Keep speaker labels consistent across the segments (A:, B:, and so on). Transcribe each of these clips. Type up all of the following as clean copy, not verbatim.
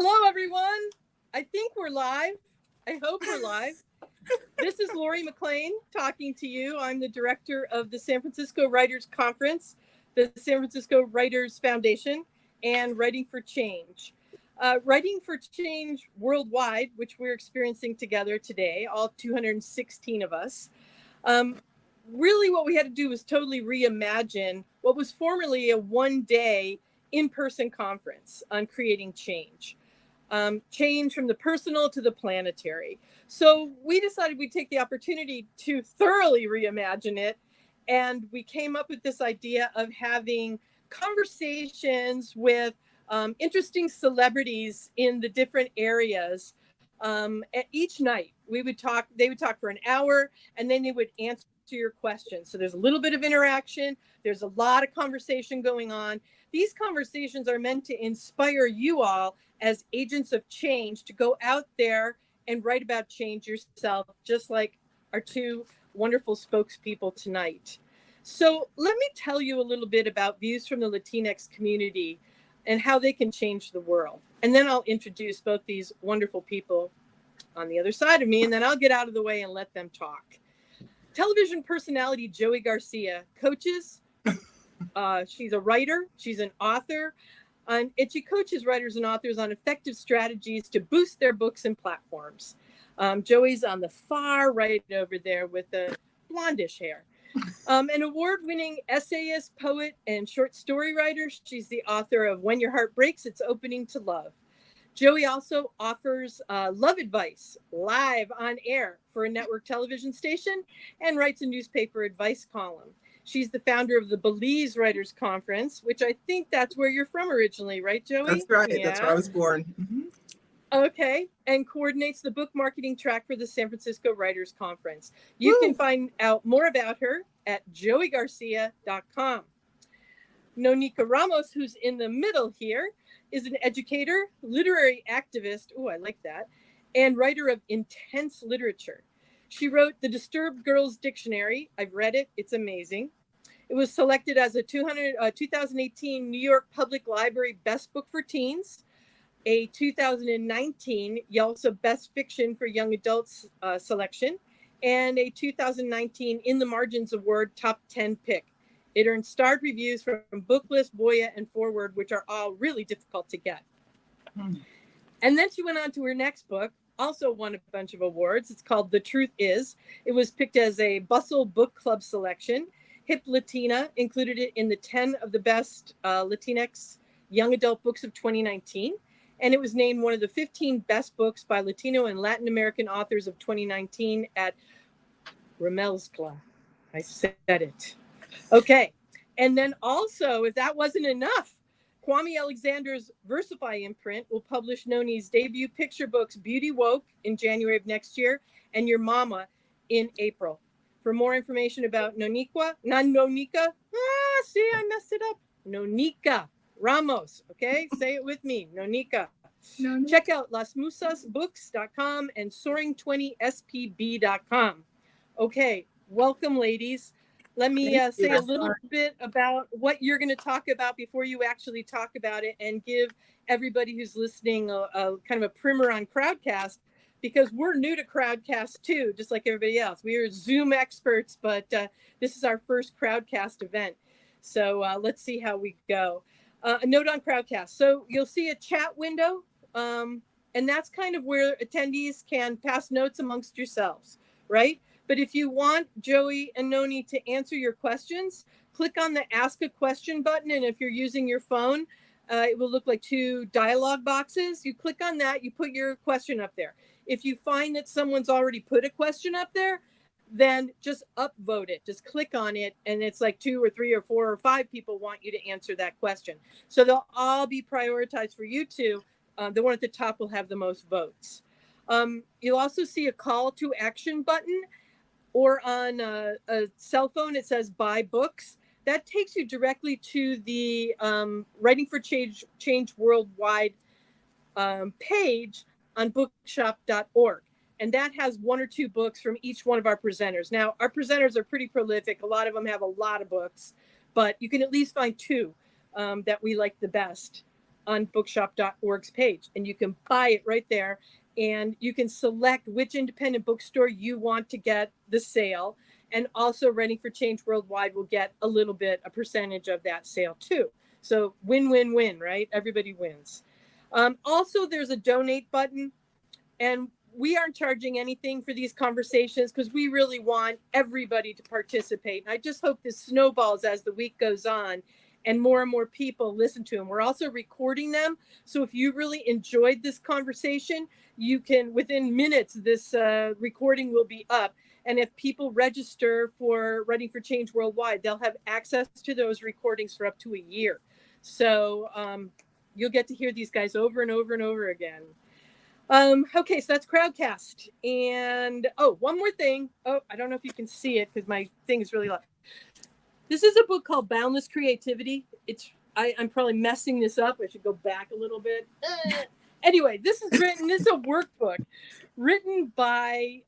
A: Hello, everyone. I think we're live. I hope we're live. This is Lori McLean talking to you. I'm the director of the San Francisco Writers Conference, the San Francisco Writers Foundation, and Writing for Change. Writing for Change worldwide, which we're experiencing together today, all 216 of us. Really what we had to do was totally reimagine what was formerly a one-day in-person conference on creating change. Change from the personal to the planetary. So we decided we'd take the opportunity to thoroughly reimagine it. And we came up with this idea of having conversations with interesting celebrities in the different areas. At each night, they would talk for an hour, and then they would answer your questions. So there's a little bit of interaction. There's a lot of conversation going on. These conversations are meant to inspire you all as agents of change to go out there and write about change yourself, just like our two wonderful spokespeople tonight. So let me tell you a little bit about views from the Latinx community and how they can change the world. And then I'll introduce both these wonderful people on the other side of me, and then I'll get out of the way and let them talk. Television personality Joey Garcia coaches. She's a writer. She's an author. And she coaches writers and authors on effective strategies to boost their books and platforms. Joey's on the far right over there with the blondish hair. An award-winning essayist, poet, and short story writer. She's the author of When Your Heart Breaks, It's Opening to Love. Joey also offers love advice live on air for a network television station and writes a newspaper advice column. She's the founder of the Belize Writers Conference, which I think that's where you're from originally, right, Joey?
B: That's right.
A: Yeah.
B: That's where I was born. Mm-hmm.
A: Okay. And coordinates the book marketing track for the San Francisco Writers Conference. You can find out more about her at joeygarcia.com. Nonieqa Ramos, who's in the middle here, is an educator, literary activist, oh, I like that, and writer of intense literature. She wrote The Disturbed Girls Dictionary. I've read it. It's amazing. It was selected as a 2018 New York Public Library Best Book for Teens, a 2019 YALSA Best Fiction for Young Adults selection, and a 2019 In the Margins Award Top 10 pick. It earned starred reviews from Booklist, Voya, and Forward, which are all really difficult to get. And then she went on to her next book, also won a bunch of awards. It's called The Truth Is. It was picked as a Bustle Book Club selection. Hip Latina included it in the 10 of the best Latinx young adult books of 2019. And it was named one of the 15 best books by Latino and Latin American authors of 2019 at Ramos. I said it. Okay. And then also, if that wasn't enough, Kwame Alexander's Versify imprint will publish Noni's debut picture books, Beauty Woke, in January of next year, and Your Mama in April. For more information about Nonieqa, see, I messed it up. Nonieqa Ramos, okay? Say it with me, Nonieqa. Check out lasmusasbooks.com and soaring20spb.com. Okay, welcome, ladies. Let me say a little bit about what you're going to talk about before you actually talk about it, and give everybody who's listening a kind of a primer on Crowdcast, because we're new to Crowdcast too, just like everybody else. We are Zoom experts, but this is our first Crowdcast event. So let's see how we go. A note on Crowdcast. So you'll see a chat window, and that's kind of where attendees can pass notes amongst yourselves, right? But if you want Joey and Noni to answer your questions, click on the Ask a Question button. And if you're using your phone, it will look like two dialog boxes. You click on that, you put your question up there. If you find that someone's already put a question up there, then just upvote it. Just click on it, and it's like 2 or 3 or 4 or 5 people want you to answer that question. So they'll all be prioritized for you two. The one at the top will have the most votes. You'll also see a call to action button, or on a cell phone, it says buy books. That takes you directly to the Writing for Change Worldwide page on bookshop.org. And that has 1 or 2 books from each one of our presenters. Now, our presenters are pretty prolific. A lot of them have a lot of books, but you can at least find 2 that we like the best. on bookshop.org's page, and you can buy it right there. And you can select which independent bookstore you want to get the sale. And also Writing for Change Worldwide will get a percentage of that sale too. So win, win, win, right? Everybody wins. Also, there's a donate button, and we aren't charging anything for these conversations because we really want everybody to participate. And I just hope this snowballs as the week goes on and more people listen to them. We're also recording them. So if you really enjoyed this conversation, you can, within minutes, this recording will be up. And if people register for Writing for Change Worldwide, they'll have access to those recordings for up to a year. So you'll get to hear these guys over and over and over again. Okay, so that's Crowdcast. And one more thing. I don't know if you can see it because my thing is really loud. This is a book called Boundless Creativity. I'm probably messing this up. I should go back a little bit. Anyway, this is a workbook written by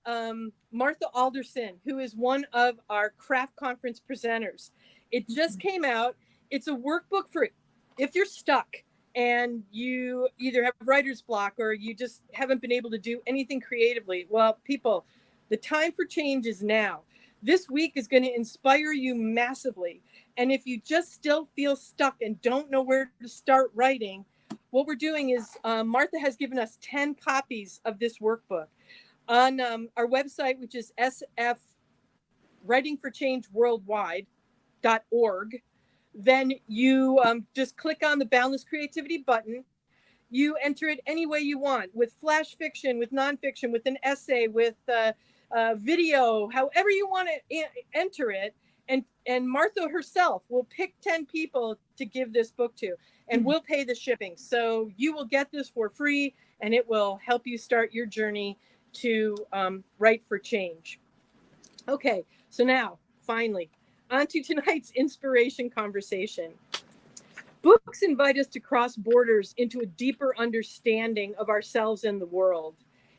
A: Martha Alderson, who is one of our craft conference presenters. It just came out. It's a workbook for if you're stuck and you either have writer's block or you just haven't been able to do anything creatively. Well, people, the time for change is now. This week is going to inspire you massively. And if you just still feel stuck and don't know where to start writing, what we're doing is Martha has given us 10 copies of this workbook on our website, which is sfwritingforchangeworldwide.org. Then you just click on the Boundless Creativity button. You enter it any way you want, with flash fiction, with nonfiction, with an essay, with video, however you want to enter it. And Martha herself will pick 10 people to give this book to, and we'll pay the shipping. So you will get this for free, and it will help you start your journey to write for change. Okay, so now, finally, on to tonight's inspiration conversation. Books invite us to cross borders into a deeper understanding of ourselves and the world.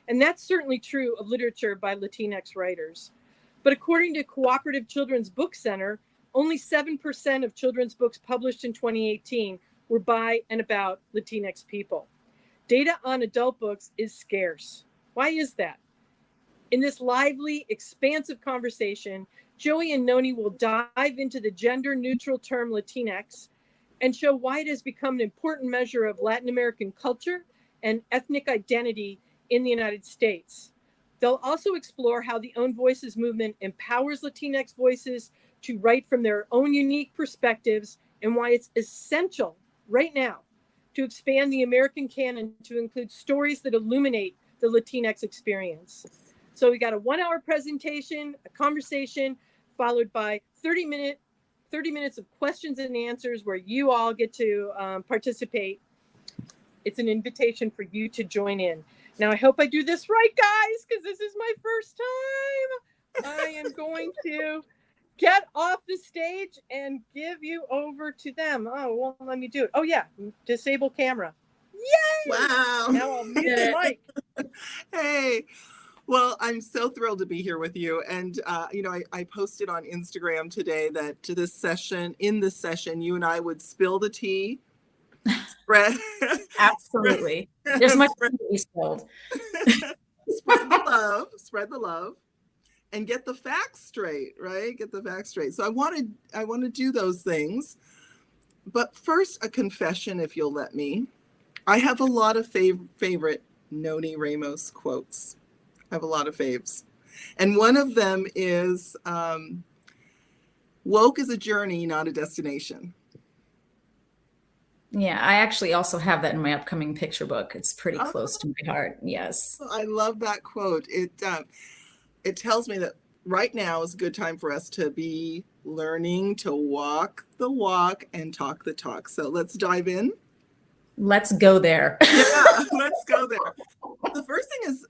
A: And that's certainly true of literature by Latinx writers. But according to Cooperative Children's Book Center, only 7% of children's books published in 2018 were by and about Latinx people. Data on adult books is scarce. Why is that? In this lively, expansive conversation, Joey and Noni will dive into the gender-neutral term Latinx and show why it has become an important measure of Latin American culture and ethnic identity in the United States. They'll also explore how the Own Voices movement empowers Latinx voices to write from their own unique perspectives and why it's essential right now to expand the American canon to include stories that illuminate the Latinx experience. So we got a 1-hour presentation, a conversation, followed by 30 minutes of questions and answers where you all get to participate. It's an invitation for you to join in. Now, I hope I do this right, guys, because this is my first time. I am going to get off the stage and give you over to them. Oh, well, let me do it. Oh, yeah. Disable camera. Yay!
B: Wow.
A: Now I'll mute the mic.
B: Hey. Well, I'm so thrilled to be here with you. And, I posted on Instagram today that in this session, you and I would spill the tea. Spread.
C: Absolutely. There's much to be spilled.
B: Spread the love, and get the facts straight, right? Get the facts straight. So I want to do those things. But first, a confession, if you'll let me. I have a lot of favorite Noni Ramos quotes. I have a lot of faves. And one of them is, woke is a journey, not a destination.
C: Yeah, I actually also have that in my upcoming picture book. It's pretty close to my heart. Yes.
B: I love that quote. It tells me that right now is a good time for us to be learning to walk the walk and talk the talk. So let's dive in.
C: Let's go there.
B: Yeah, let's go there. The first thing is,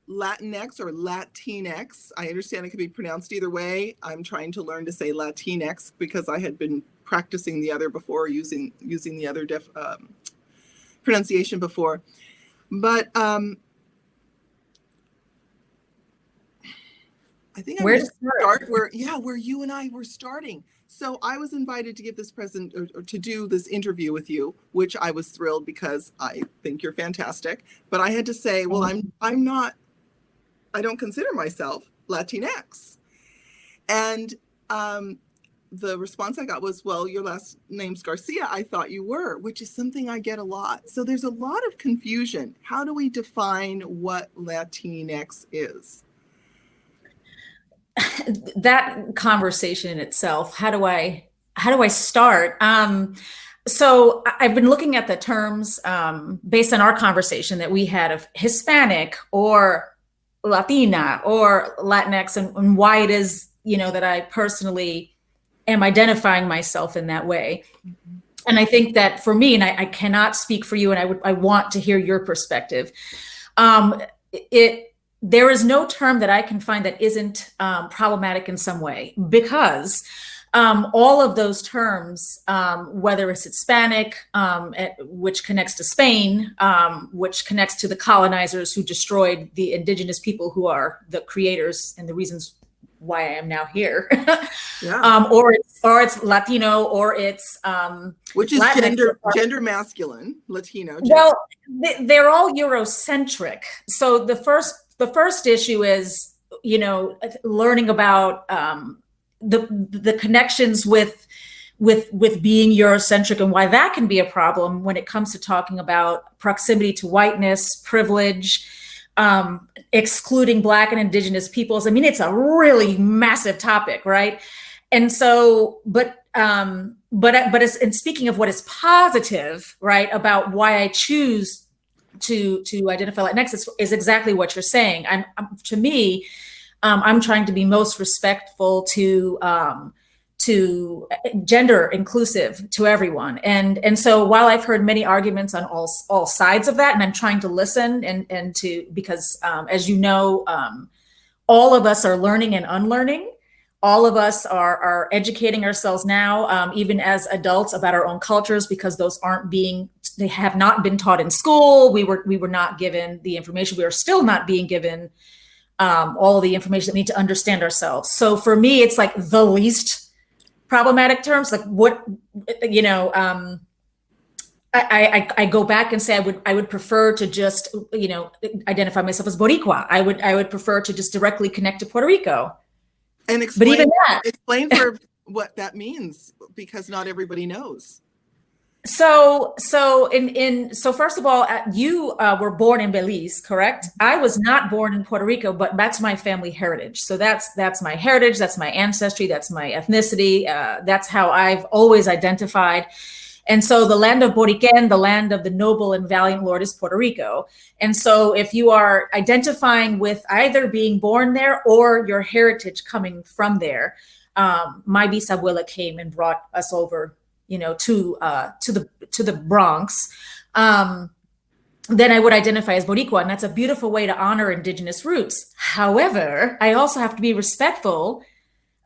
B: Latinx or Latinx. I understand it can be pronounced either way. I'm trying to learn to say Latinx because I had been practicing the other before, using the other pronunciation before. But I think I'm going to start where you and I were starting. So I was invited to give this present or to do this interview with you, which I was thrilled because I think you're fantastic. But I had to say, well, I'm not, I don't consider myself Latinx. And the response I got was, well, your last name's Garcia. I thought you were, which is something I get a lot. So there's a lot of confusion. How do we define what Latinx is?
C: That conversation in itself, how do I start? So I've been looking at the terms based on our conversation that we had of Hispanic or Latina or Latinx, and why it is, that I personally am identifying myself in that way. And I think that for me, and I cannot speak for you, and I want to hear your perspective. There is no term that I can find that isn't problematic in some way, because all of those terms, whether it's Hispanic, which connects to Spain, which connects to the colonizers who destroyed the indigenous people who are the creators and the reasons why I am now here,
B: Yeah.
C: or it's Latino, or it's
B: which is
C: Latinx,
B: gender masculine, Latino.
C: Well, they're all Eurocentric. So the first issue is, learning about the connections with being Eurocentric, and why that can be a problem when it comes to talking about proximity to whiteness, privilege, excluding Black and Indigenous peoples. I mean, it's a really massive topic, right? And so, but it's, and speaking of what is positive, right, about why I choose to identify Latinx is exactly what you're saying. To me, I'm trying to be most respectful to gender inclusive to everyone. And so while I've heard many arguments on all sides of that, and I'm trying to listen and to, because as you know, all of us are learning and unlearning. All of us are educating ourselves now, even as adults, about our own cultures, because those they have not been taught in school. We were not given the information. We are still not being given all the information that we need to understand ourselves. So for me, it's like the least problematic terms, like what, I go back and say I would prefer to just, identify myself as Boricua. I would prefer to just directly connect to Puerto Rico.
B: And explain,
C: but even that,
B: explain for what that means, because not everybody knows.
C: So first of all, you were born in Belize, correct? I was not born in Puerto Rico, but that's my family heritage. So that's my heritage, that's my ancestry, that's my ethnicity. That's how I've always identified. And so the land of Boriquen, the land of the noble and valiant Lord, is Puerto Rico. And so if you are identifying with either being born there or your heritage coming from there, my bisabuela came and brought us over, to the Bronx, then I would identify as Boricua, and that's a beautiful way to honor Indigenous roots. However, I also have to be respectful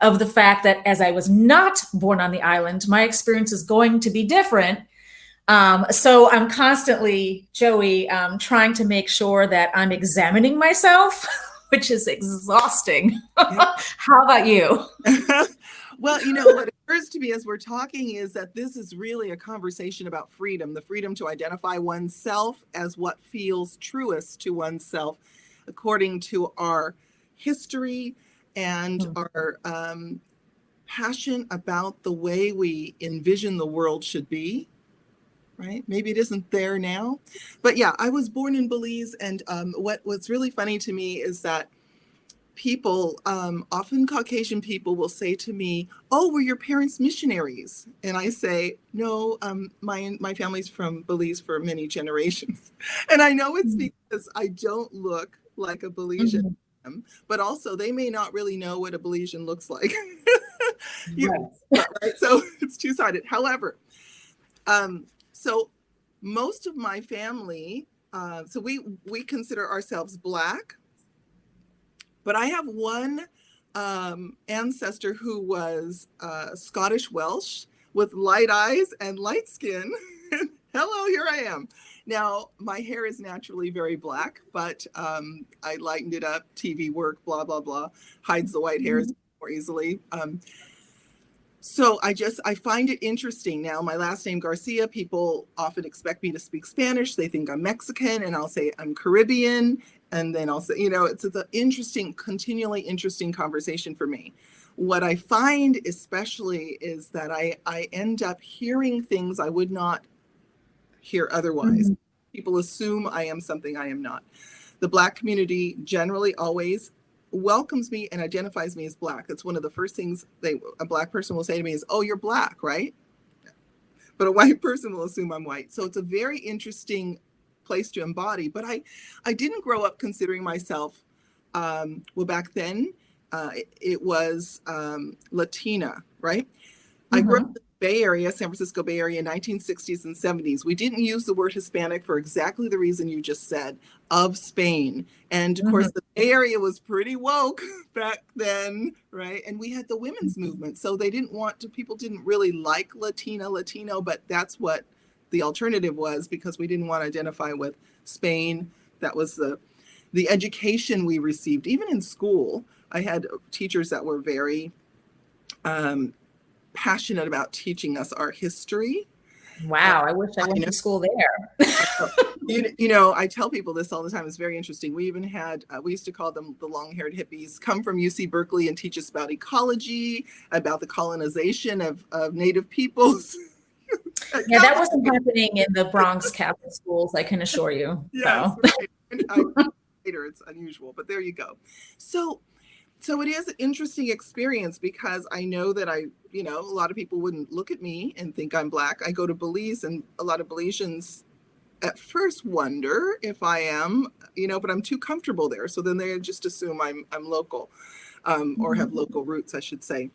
C: of the fact that as I was not born on the island, my experience is going to be different. So I'm constantly, Joey, trying to make sure that I'm examining myself, which is exhausting.
B: Yeah.
C: How about you?
B: Well, what occurs to me as we're talking is that this is really a conversation about freedom, the freedom to identify oneself as what feels truest to oneself, according to our history and our passion about the way we envision the world should be, right? Maybe it isn't there now. But yeah, I was born in Belize, and what's really funny to me is that people, often Caucasian people, will say to me, "Oh, were your parents missionaries?" And I say, "No, my family's from Belize for many generations." And I know it's because I don't look like a Belizean, but also they may not really know what a Belizean looks like. Right? So it's two-sided. However, so most of my family, so we consider ourselves Black. But I have one ancestor who was Scottish Welsh with light eyes and light skin. Hello, here I am. Now, my hair is naturally very Black, but I lightened it up. TV work, blah, blah, blah, hides the white hairs more easily. So I find it interesting. Now, my last name, Garcia, people often expect me to speak Spanish. They think I'm Mexican, and I'll say I'm Caribbean. And then I'll say, it's an interesting, continually interesting conversation for me. What I find especially is that I end up hearing things I would not hear otherwise. People assume I am something I am not. The Black community generally always welcomes me and identifies me as Black. That's one of the first things a Black person will say to me is, "Oh, you're Black, right?" But a white person will assume I'm white. So it's a very interesting place to embody. But I didn't grow up considering myself, well, back then, it was Latina, right? I grew up in the Bay Area, San Francisco Bay Area, 1960s and 70s. We didn't use the word Hispanic for exactly the reason you just said, of Spain. And of course, the Bay Area was pretty woke back then, right? And we had the women's movement. So people didn't really like Latino, but that's what the alternative was, because we didn't want to identify with Spain. That was the education we received. Even in school, I had teachers that were very passionate about teaching us our history.
C: Wow, I wish I went to school there.
B: I tell people this all the time. It's very interesting. We even had, we used to call them the long-haired hippies, come from UC Berkeley and teach us about ecology, about the colonization of Native peoples.
C: Yeah, that wasn't happening in the Bronx Catholic schools, I can assure you.
B: Yes,
C: So.
B: Right. Later, it's unusual, but there you go. So it is an interesting experience, because I know that a lot of people wouldn't look at me and think I'm Black. I go to Belize, and a lot of Belizeans at first wonder if I am, but I'm too comfortable there. So then they just assume I'm local, or have local roots, I should say.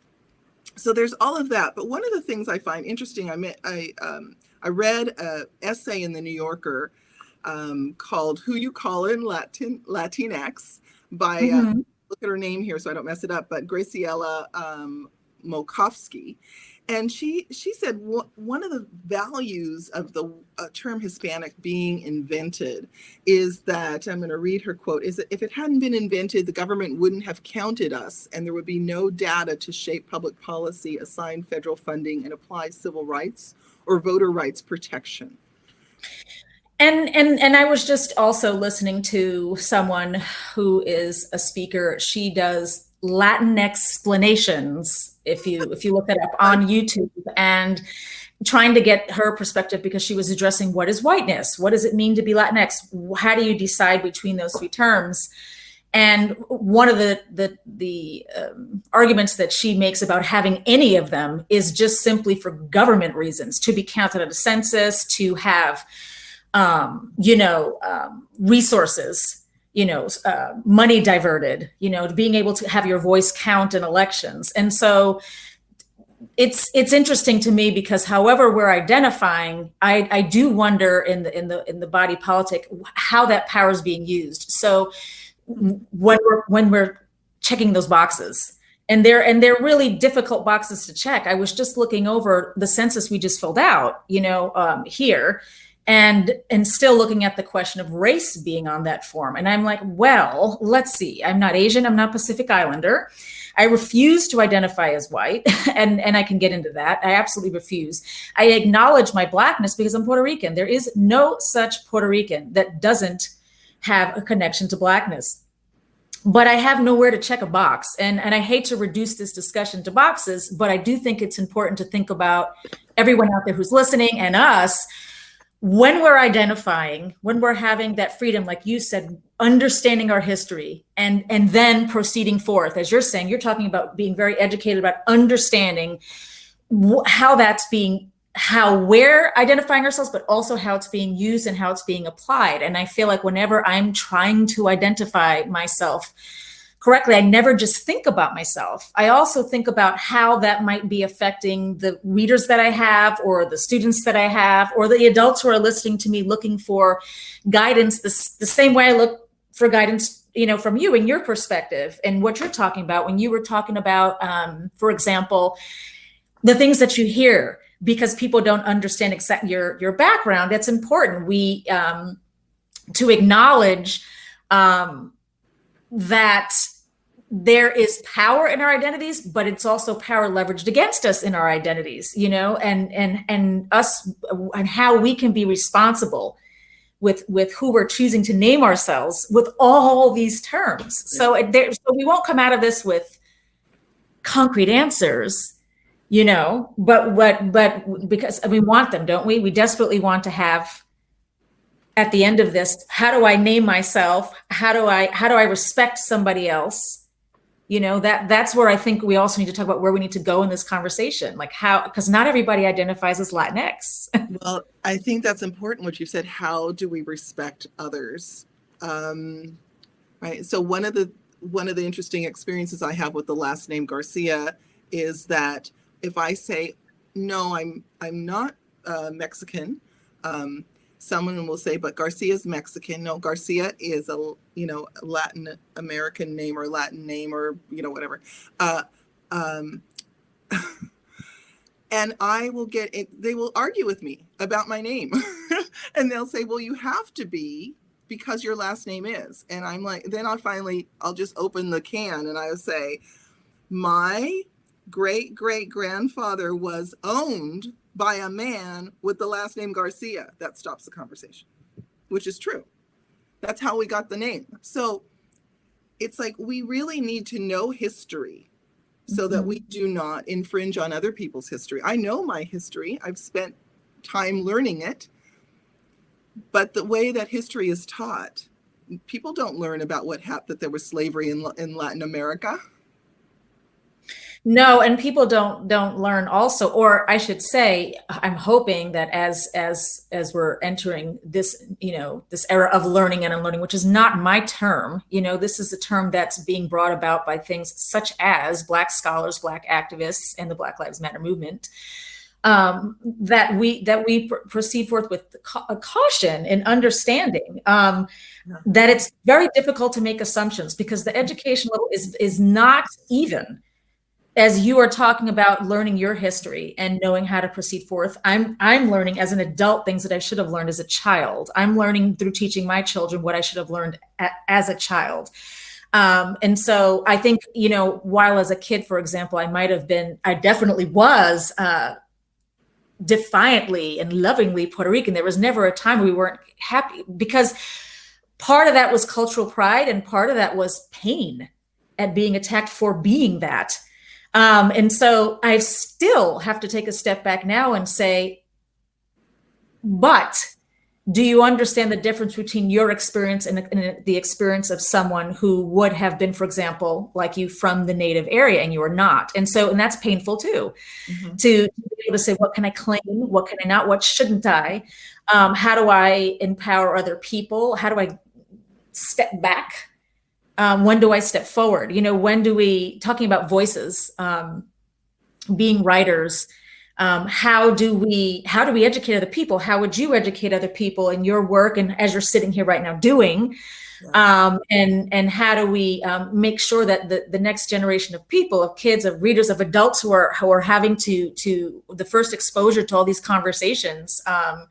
B: So there's all of that. But one of the things I find interesting, I read an essay in the New Yorker called "Who You Callin' Latinx" by look at her name here so I don't mess it up, but Graciela Mokovsky. And she said one of the values of the term Hispanic being invented is that, I'm going to read her quote, is that if it hadn't been invented, the government wouldn't have counted us, and there would be no data to shape public policy, assign federal funding, and apply civil rights or voter rights protection.
C: And I was just also listening to someone who is a speaker. She does Latinx explanations, if you look it up on YouTube, and trying to get her perspective, because she was addressing what is whiteness, what does it mean to be Latinx, how do you decide between those three terms? And one of the arguments that she makes about having any of them is just simply for government reasons, to be counted at a census, to have resources, money diverted, to being able to have your voice count in elections. And so it's interesting to me, because however we're identifying, I do wonder in the body politic how that power is being used. So when we're checking those boxes, and they're really difficult boxes to check. I was just looking over the census we just filled out, here. And still looking at the question of race being on that form. And I'm like, well, let's see. I'm not Asian. I'm not Pacific Islander. I refuse to identify as white. And I can get into that. I absolutely refuse. I acknowledge my Blackness because I'm Puerto Rican. There is no such Puerto Rican that doesn't have a connection to Blackness. But I have nowhere to check a box. And I hate to reduce this discussion to boxes, but I do think it's important to think about everyone out there who's listening and us. When we're identifying, when we're having that freedom, like you said, understanding our history and then proceeding forth, as you're saying, you're talking about being very educated about understanding how we're identifying ourselves, but also how it's being used and how it's being applied. And I feel like whenever I'm trying to identify myself correctly, I never just think about myself. I also think about how that might be affecting the readers that I have, or the students that I have, or the adults who are listening to me looking for guidance the same way I look for guidance, from you and your perspective and what you're talking about when you were talking about, for example, the things that you hear, because people don't understand exactly your background. It's important to acknowledge that there is power in our identities, but it's also power leveraged against us in our identities, you know, and us, and how we can be responsible with who we're choosing to name ourselves with all these terms. So we won't come out of this with concrete answers, you know, but because we want them, don't we? We desperately want to have, at the end of this, how do I name myself? How do I respect somebody else? You know, that's where I think we also need to talk about where we need to go in this conversation, like how, because not everybody identifies as Latinx.
B: Well, I think that's important what you said. How do we respect others? Right. So one of the interesting experiences I have with the last name Garcia is that if I say, no, I'm not Mexican, someone will say, but Garcia's Mexican. No, Garcia is a Latin American name or Latin name or whatever. And I will get it. They will argue with me about my name, and they'll say, "Well, you have to be because your last name is." And I'm like, then I'll just open the can and I'll say, my great grandfather was owned by a man with the last name Garcia. That stops the conversation, which is true. That's how we got the name. So it's like, we really need to know history so that we do not infringe on other people's history. I know my history. I've spent time learning it. But the way that history is taught, people don't learn about what happened, that there was slavery in Latin America.
C: No, and people don't learn also, or I should say, I'm hoping that as we're entering this, this era of learning and unlearning, which is not my term, this is a term that's being brought about by things such as Black scholars, Black activists, and the Black Lives Matter movement, that we proceed forth with a caution and understanding that it's very difficult to make assumptions because the education level is not even. As you are talking about learning your history and knowing how to proceed forth, I'm learning as an adult things that I should have learned as a child. I'm learning through teaching my children what I should have learned as a child. And so I think, while as a kid, for example, I definitely was defiantly and lovingly Puerto Rican. There was never a time we weren't happy, because part of that was cultural pride and part of that was pain at being attacked for being that. And so I still have to take a step back now and say, but do you understand the difference between your experience and the experience of someone who would have been, for example, like you, from the native area, and you are not? And that's painful too, to be able to say, what can I claim? What can I not? What shouldn't I? How do I empower other people? How do I step back? When do I step forward? When do we, talking about voices, being writers, how do we educate other people? How would you educate other people in your work and as you're sitting here right now doing? And how do we make sure that the next generation of people, of kids, of readers, of adults who are having to the first exposure to all these conversations, how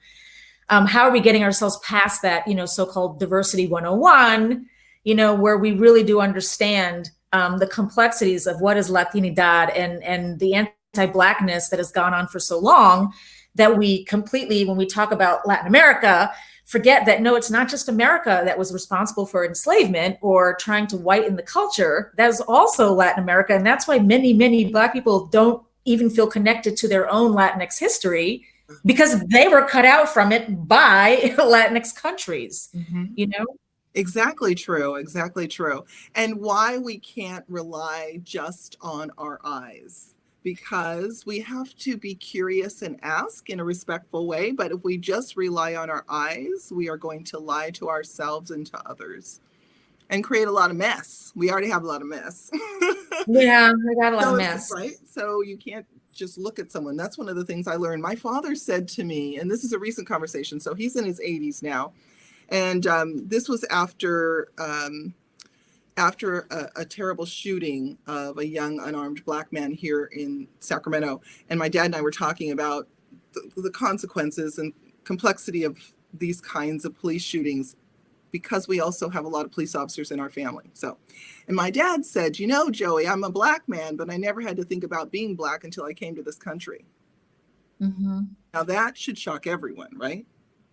C: are we getting ourselves past that, so-called diversity 101, where we really do understand the complexities of what is Latinidad and the anti-Blackness that has gone on for so long, that we completely, when we talk about Latin America, forget that, no, it's not just America that was responsible for enslavement or trying to whiten the culture. That is also Latin America. And that's why many, many Black people don't even feel connected to their own Latinx history, because they were cut out from it by Latinx countries,
B: Exactly true. And why we can't rely just on our eyes, because we have to be curious and ask in a respectful way. But if we just rely on our eyes, we are going to lie to ourselves and to others and create a lot of mess. We already have a lot of mess.
C: Yeah, we got a lot of mess.
B: Right? So you can't just look at someone. That's one of the things I learned. My father said to me, and this is a recent conversation, so he's in his 80s now. And this was after a terrible shooting of a young unarmed Black man here in Sacramento. And my dad and I were talking about the consequences and complexity of these kinds of police shootings because we also have a lot of police officers in our family. So, and my dad said, you know, Joey, I'm a Black man, but I never had to think about being Black until I came to this country.
C: Mm-hmm.
B: Now that should shock everyone, right?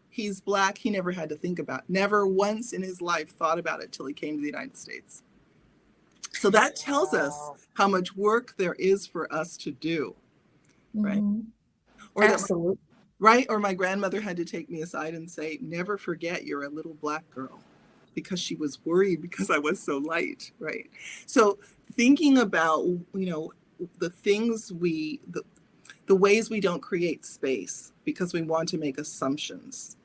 B: He's Black. He never had to think about, never once in his life thought about it till he came to the United States. So that tells us how much work there is for us to do, right?
C: Mm-hmm.
B: Or
C: Absolutely.
B: right? Or my grandmother had to take me aside and say, never forget you're a little Black girl, because she was worried because I was so light, right? So thinking about, you know, the things the ways we don't create space because we want to make assumptions.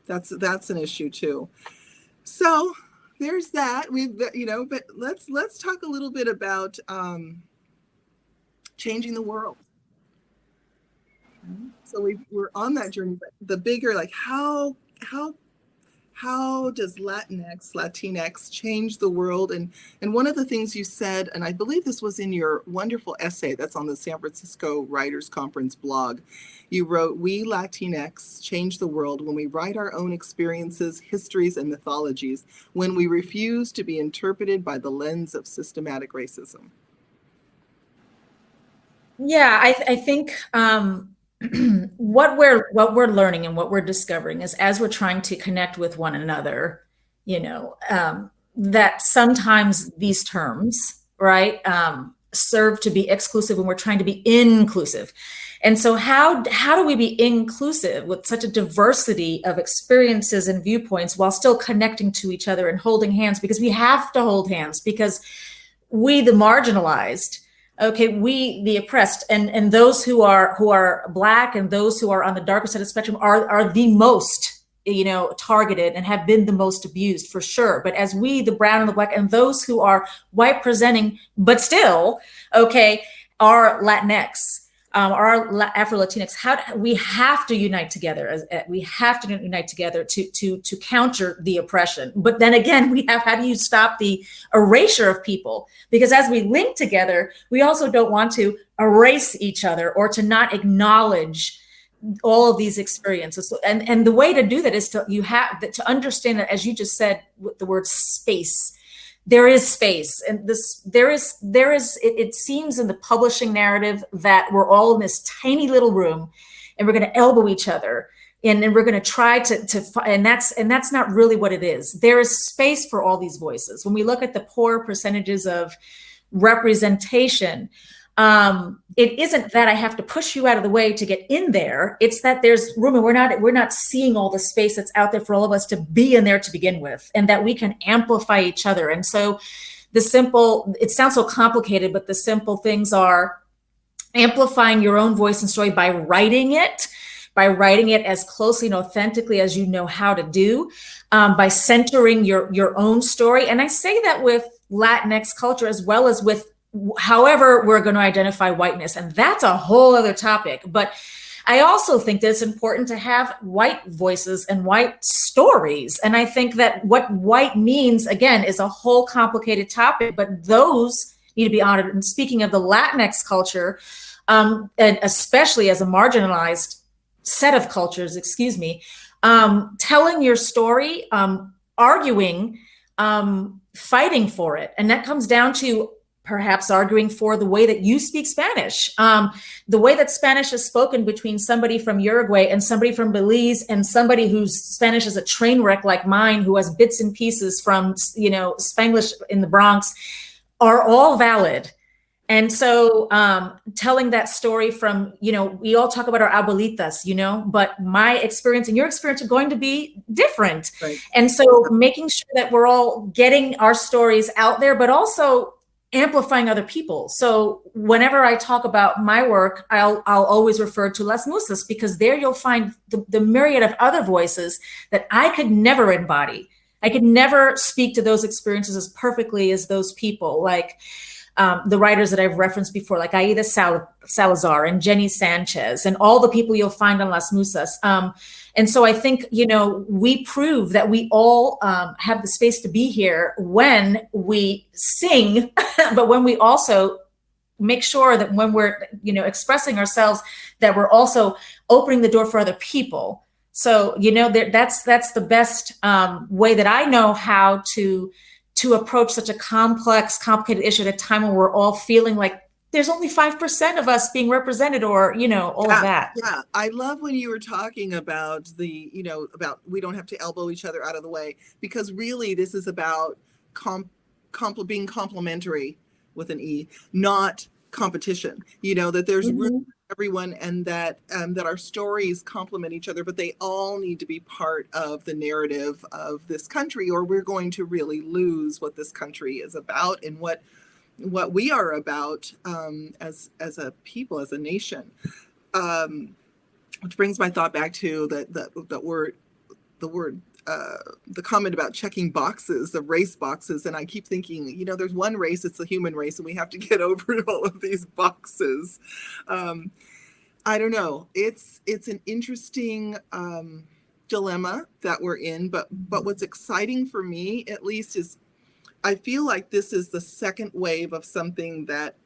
B: That's an issue too. So there's that. We've, you know, but let's talk a little bit about changing the world. So we're on that journey, but the bigger, like how does Latinx change the world? And one of the things you said, and I believe this was in your wonderful essay that's on the San Francisco Writers Conference blog, you wrote, "We Latinx change the world when we write our own experiences, histories, and mythologies, when we refuse to be interpreted by the lens of systematic racism."
C: Yeah, I think what we're learning and what we're discovering is, as we're trying to connect with one another, you know, that sometimes these terms, right, serve to be exclusive when we're trying to be inclusive. And so how do we be inclusive with such a diversity of experiences and viewpoints while still connecting to each other and holding hands? Because we have to hold hands, because we, the marginalized, okay, we, the oppressed, and those who are Black and those who are on the darker side of the spectrum are the most, you know, targeted and have been the most abused, for sure. But as we, the brown and the Black, and those who are white presenting, but still, okay, are Latinx, our Afro-Latinx, we have to unite together. We have to unite together to counter the oppression. But then again, how do you stop the erasure of people? Because as we link together, we also don't want to erase each other or to not acknowledge all of these experiences. And the way to do that is to understand that, as you just said, with the word space. There is space, and it seems in the publishing narrative that we're all in this tiny little room and we're going to elbow each other, and then we're going to try and that's not really what it is. There is space for all these voices. When we look at the poor percentages of representation, it isn't that I have to push you out of the way to get in there. It's that there's room, and we're not seeing all the space that's out there for all of us to be in there to begin with, and that we can amplify each other. And so it sounds so complicated, but the simple things are amplifying your own voice and story by writing it as closely and authentically as you know how to do, by centering your own story. And I say that with Latinx culture as well as with however we're going to identify whiteness. And that's a whole other topic. But I also think that it's important to have white voices and white stories. And I think that what white means, again, is a whole complicated topic, but those need to be honored. And speaking of the Latinx culture, and especially as a marginalized set of cultures, telling your story, arguing, fighting for it. And that comes down to perhaps arguing for the way that you speak Spanish, the way that Spanish is spoken between somebody from Uruguay and somebody from Belize and somebody whose Spanish is a train wreck like mine, who has bits and pieces from, you know, Spanglish in the Bronx, are all valid. And so telling that story from, you know, we all talk about our abuelitas, you know, but my experience and your experience are going to be different.
B: Right.
C: And so making sure that we're all getting our stories out there, but also amplifying other people. So whenever I talk about my work, I'll always refer to Las Musas, because there you'll find the myriad of other voices that I could never embody. I could never speak to those experiences as perfectly as those people, like the writers that I've referenced before, like Aida Salazar and Jenny Sanchez, and all the people you'll find on Las Musas. And so I think, you know, we prove that we all have the space to be here when we sing, but when we also make sure that when we're, you know, expressing ourselves, that we're also opening the door for other people So, that's the best way that I know how to approach such a complex, complicated issue at a time when we're all feeling like there's only 5% of us being represented, or, all of that.
B: Yeah. I love when you were talking about about we don't have to elbow each other out of the way, because really this is about being complementary with an E, not competition, that there's room for everyone, and that our stories complement each other, but they all need to be part of the narrative of this country, or we're going to really lose what this country is about and what we are about as a people, as a nation. Which brings my thought back to the comment about checking boxes, the race boxes. And I keep thinking, there's one race, it's the human race, and we have to get over all of these boxes. I don't know. It's an interesting dilemma that we're in, but what's exciting for me, at least, is I feel like this is the second wave of something that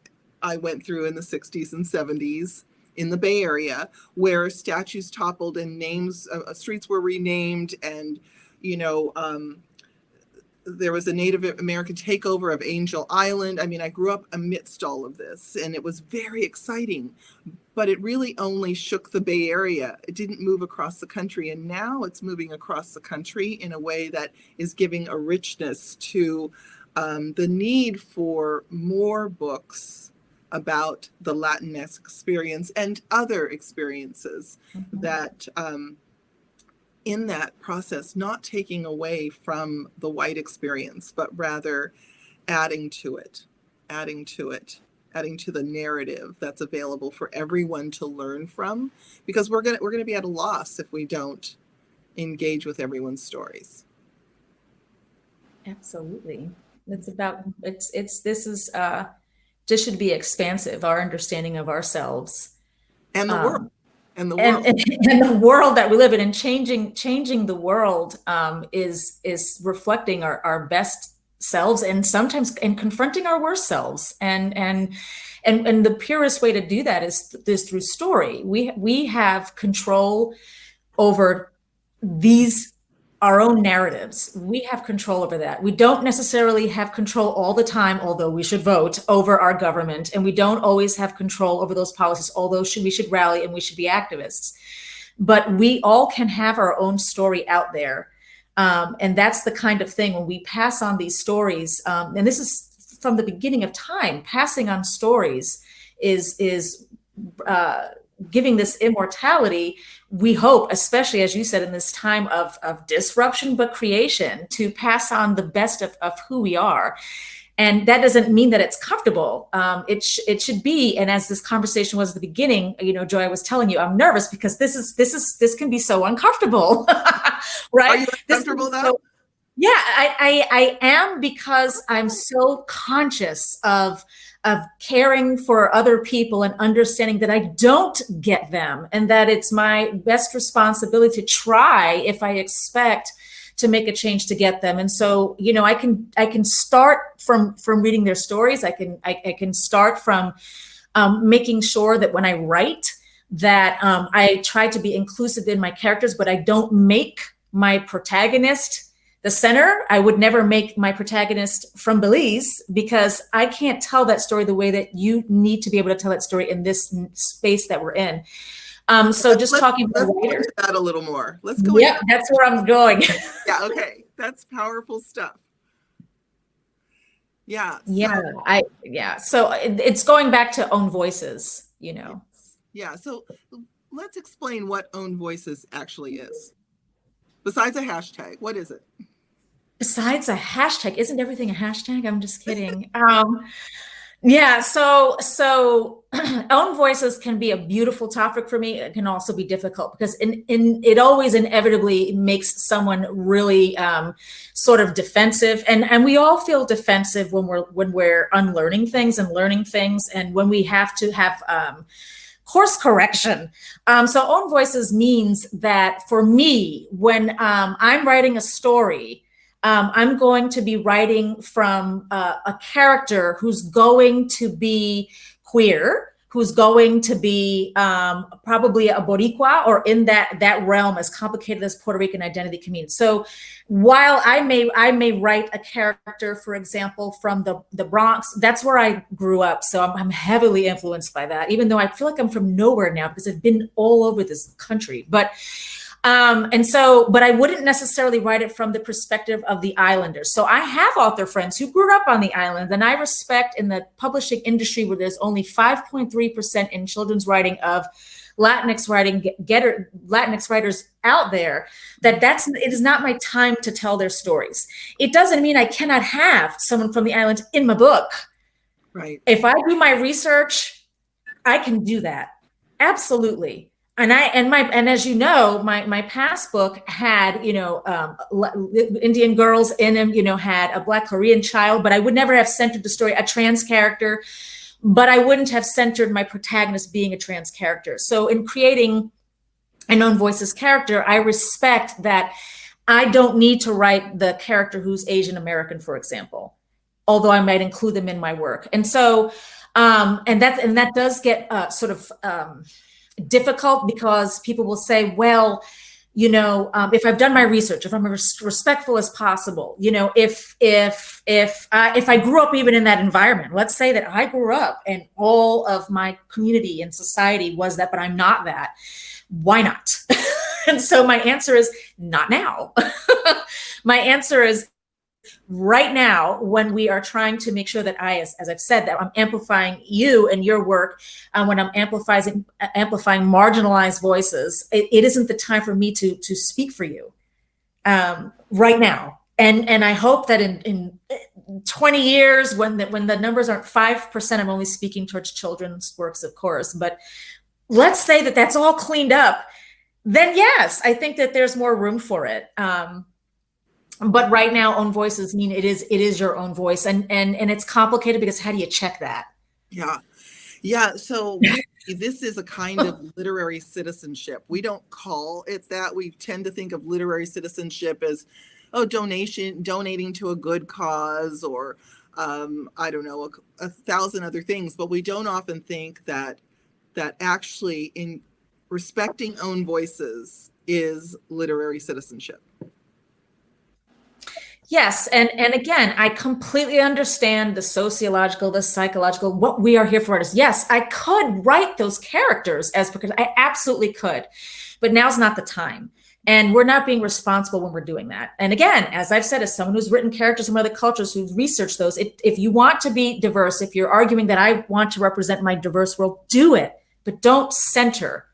B: I went through in the 60s and 70s in the Bay Area, where statues toppled and streets were renamed, and there was a Native American takeover of Angel Island. I mean, I grew up amidst all of this, and it was very exciting, but it really only shook the Bay Area. It didn't move across the country, and now it's moving across the country in a way that is giving a richness to the need for more books about the Latinx experience and other experiences that in that process, not taking away from the white experience, but rather adding to the narrative that's available for everyone to learn from, because we're gonna be at a loss if we don't engage with everyone's stories.
C: Absolutely. This should be expansive, our understanding of ourselves
B: and the world. And the
C: world that we live in, and changing the world is reflecting our best selves, and sometimes confronting our worst selves. And the purest way to do that is through story. We have control over our own narratives. We have control over that. We don't necessarily have control all the time, although we should vote over our government, and we don't always have control over those policies, although we should rally and we should be activists. But we all can have our own story out there. And that's the kind of thing when we pass on these stories, and this is from the beginning of time, passing on stories is giving this immortality, we hope, especially as you said, in this time of disruption, but creation, to pass on the best of who we are. And that doesn't mean that it's comfortable. It should be. And as this conversation was at the beginning, Joy, I was telling you, I'm nervous because this can be so uncomfortable, right?
B: Are you uncomfortable though?
C: Yeah, I am, because I'm so conscious of caring for other people and understanding that I don't get them, and that it's my best responsibility to try, if I expect to make a change, to get them. And so, I can start from reading their stories. I can start from making sure that when I write, that I try to be inclusive in my characters, but I don't make my protagonist the center. I would never make my protagonist from Belize, because I can't tell that story the way that you need to be able to tell that story in this space that we're in. So let's talking about
B: that a little more. Let's go.
C: Yeah, that's where I'm going.
B: Yeah. Okay. That's powerful stuff. Yeah.
C: So it's going back to own voices,
B: Yeah. So let's explain what own voices actually is. Besides a hashtag, what is it?
C: Besides a hashtag, isn't everything a hashtag? I'm just kidding. Yeah. So own voices can be a beautiful topic for me. It can also be difficult, because it always inevitably makes someone really sort of defensive, and we all feel defensive when we're unlearning things and learning things, and when we have to have course correction. So own voices means that for me, when I'm writing a story, I'm going to be writing from a character who's going to be queer, who's going to be probably a Boricua or in that realm, as complicated as Puerto Rican identity can mean. So while I may write a character, for example, from the Bronx, that's where I grew up. So I'm heavily influenced by that, even though I feel like I'm from nowhere now because I've been all over this country. But I wouldn't necessarily write it from the perspective of the islanders. So I have author friends who grew up on the island, and I respect in the publishing industry where there's only 5.3% in children's writing of Latinx writers out there, it is not my time to tell their stories. It doesn't mean I cannot have someone from the island in my book.
B: Right.
C: If I do my research, I can do that. Absolutely. And as you know, my past book had, Indian girls in them, had a Black Korean child, but I would never have centered the story, a trans character, but I wouldn't have centered my protagonist being a trans character. So in creating a Known Voices character, I respect that I don't need to write the character who's Asian American, for example, although I might include them in my work. And so, and that does get difficult because people will say, well, if I've done my research, if I'm as respectful as possible, if I grew up even in that environment, let's say that I grew up and all of my community and society was that, but I'm not that, why not? And so my answer is not now. My answer is right now, when we are trying to make sure that as I've said, that I'm amplifying you and your work, when I'm amplifying marginalized voices, it isn't the time for me to speak for you right now. And I hope that in 20 years, when the numbers aren't 5%, I'm only speaking towards children's works, of course. But let's say that that's all cleaned up. Then yes, I think that there's more room for it. But right now, own voices mean it is your own voice, and it's complicated because how do you check that?
B: Yeah. So this is a kind of literary citizenship. We don't call it that. We tend to think of literary citizenship as, donating to a good cause, or I don't know, a thousand other things. But we don't often think that actually in respecting own voices is literary citizenship.
C: Yes. And again, I completely understand the sociological, the psychological, what we are here for is, yes, I could write those characters because I absolutely could, but now's not the time. And we're not being responsible when we're doing that. And again, as I've said, as someone who's written characters from other cultures, who's researched those, if you want to be diverse, if you're arguing that I want to represent my diverse world, do it, but don't center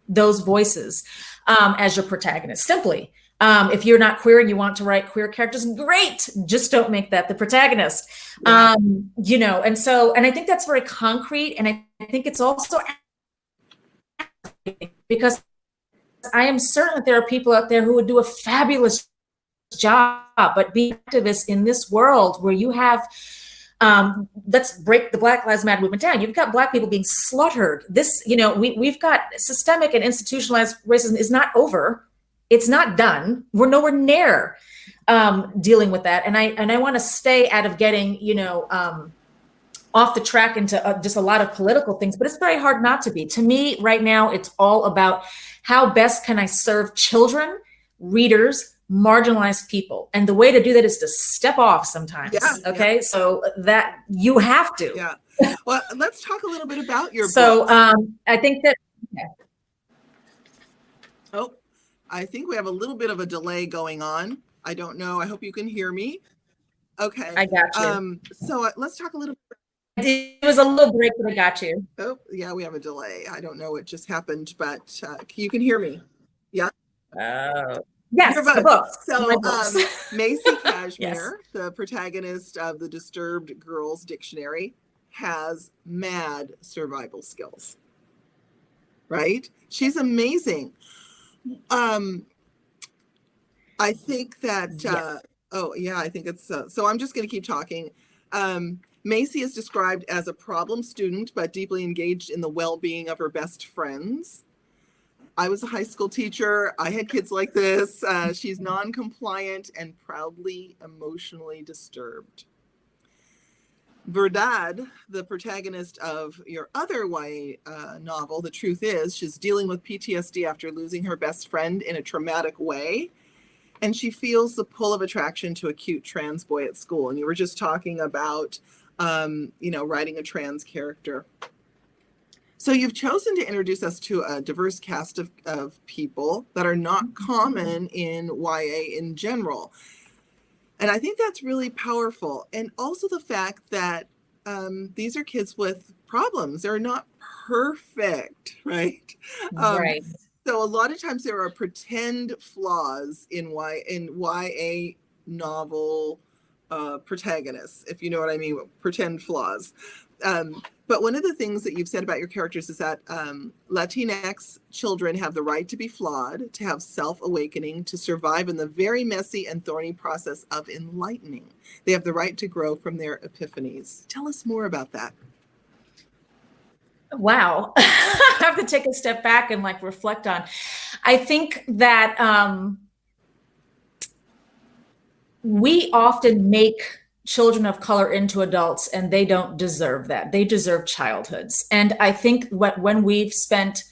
C: those voices as your protagonist. Simply. If you're not queer and you want to write queer characters, great. Just don't make that the protagonist. Yeah. And I think that's very concrete. And I think it's also because I am certain that there are people out there who would do a fabulous job, but being activists in this world where you have, let's break the Black Lives Matter movement down. You've got Black people being slaughtered. We've got systemic and institutionalized racism is not over. It's not done. We're nowhere near dealing with that. And I want to stay out of getting, off the track into just a lot of political things, but it's very hard not to be. To me, right now, it's all about how best can I serve children, readers, marginalized people. And the way to do that is to step off sometimes. Yeah, okay. Yeah. So that you have to.
B: Yeah. Well, let's talk a little bit about your
C: book. I think that. Yeah.
B: Oh, I think we have a little bit of a delay going on. I don't know. I hope you can hear me. Okay.
C: I got you.
B: So let's talk a little bit.
C: It was a little break, but I got you.
B: Oh, yeah, we have a delay. I don't know what just happened, but you can hear me. Yeah.
C: Yes, the books.
B: So Macy Cashmere, yes, the protagonist of the Disturbed Girls Dictionary, has mad survival skills. Right? She's amazing. I think that, yes. I think it's, so I'm just going to keep talking. Macy is described as a problem student, but deeply engaged in the well-being of her best friends. I was a high school teacher. I had kids like this. She's non-compliant and proudly emotionally disturbed. Verdad, the protagonist of your other YA novel, The Truth Is, she's dealing with PTSD after losing her best friend in a traumatic way. And she feels the pull of attraction to a cute trans boy at school. And you were just talking about, writing a trans character. So you've chosen to introduce us to a diverse cast of people that are not common in YA in general. And I think that's really powerful. And also the fact that these are kids with problems. They're not perfect, right?
C: Right.
B: So a lot of times there are pretend flaws in YA novel protagonists, if you know what I mean, pretend flaws. But one of the things that you've said about your characters is that Latinx children have the right to be flawed, to have self-awakening, to survive in the very messy and thorny process of enlightening. They have the right to grow from their epiphanies. Tell us more about that.
C: Wow. I have to take a step back and reflect on. I think that we often make children of color into adults, and they don't deserve that. They deserve childhoods. And I think when we've spent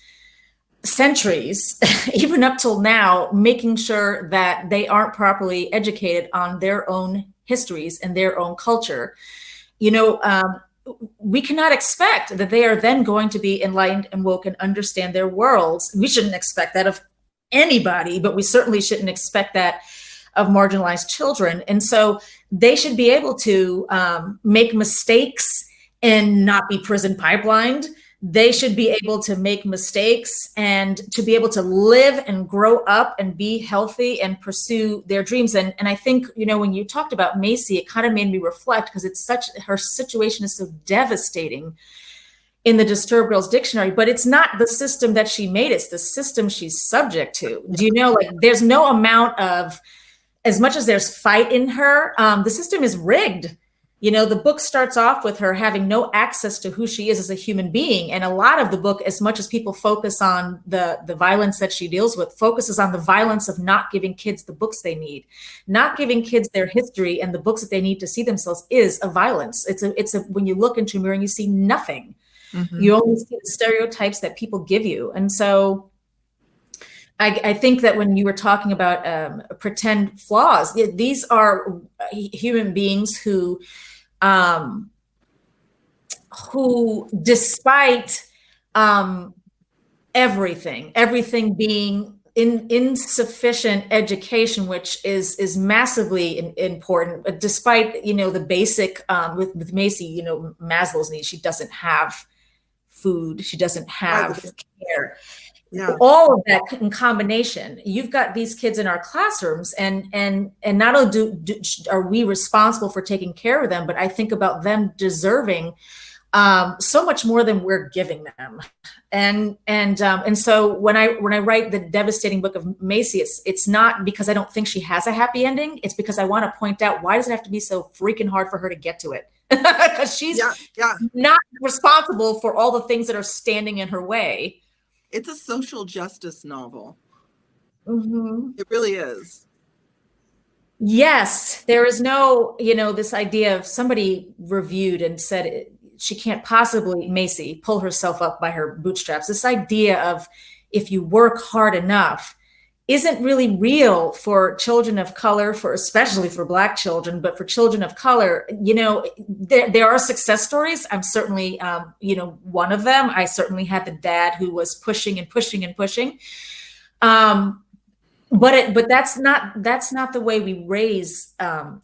C: centuries, even up till now, making sure that they aren't properly educated on their own histories and their own culture, we cannot expect that they are then going to be enlightened and woke and understand their worlds. We shouldn't expect that of anybody, but we certainly shouldn't expect that of marginalized children. And so they should be able to make mistakes and not be prison pipelined. They should be able to make mistakes and to be able to live and grow up and be healthy and pursue their dreams. And I think, when you talked about Macy, it kind of made me reflect, because her situation is so devastating in the Disturbed Girls Dictionary, but it's not the system that she made, it's the system she's subject to. Do you know, there's no amount of, as much as there's fight in her, the system is rigged. The book starts off with her having no access to who she is as a human being. And a lot of the book, as much as people focus on the violence that she deals with, focuses on the violence of not giving kids the books they need. Not giving kids their history and the books that they need to see themselves is a violence. It's a when you look into a mirror and you see nothing. Mm-hmm. You only see the stereotypes that people give you. And so I think that when you were talking about pretend flaws, these are human beings who despite everything being insufficient education, which is massively important, despite, the basic, with Macy, Maslow's needs, she doesn't have food, she doesn't have care. Yeah. All of that in combination, you've got these kids in our classrooms, and not only are we responsible for taking care of them, but I think about them deserving so much more than we're giving them. And so when I write the devastating book of Macy, it's not because I don't think she has a happy ending. It's because I want to point out, why does it have to be so freaking hard for her to get to it? Because she's not responsible for all the things that are standing in her way.
B: It's a social justice novel.
C: Mm-hmm.
B: It really is.
C: Yes, there is no, this idea of, somebody reviewed and said she can't possibly, Macy, pull herself up by her bootstraps. This idea of, if you work hard enough, isn't really real for children of color, especially for Black children, but for children of color, there are success stories. I'm certainly, one of them. I certainly had the dad who was pushing and pushing and pushing. But that's not the way we raise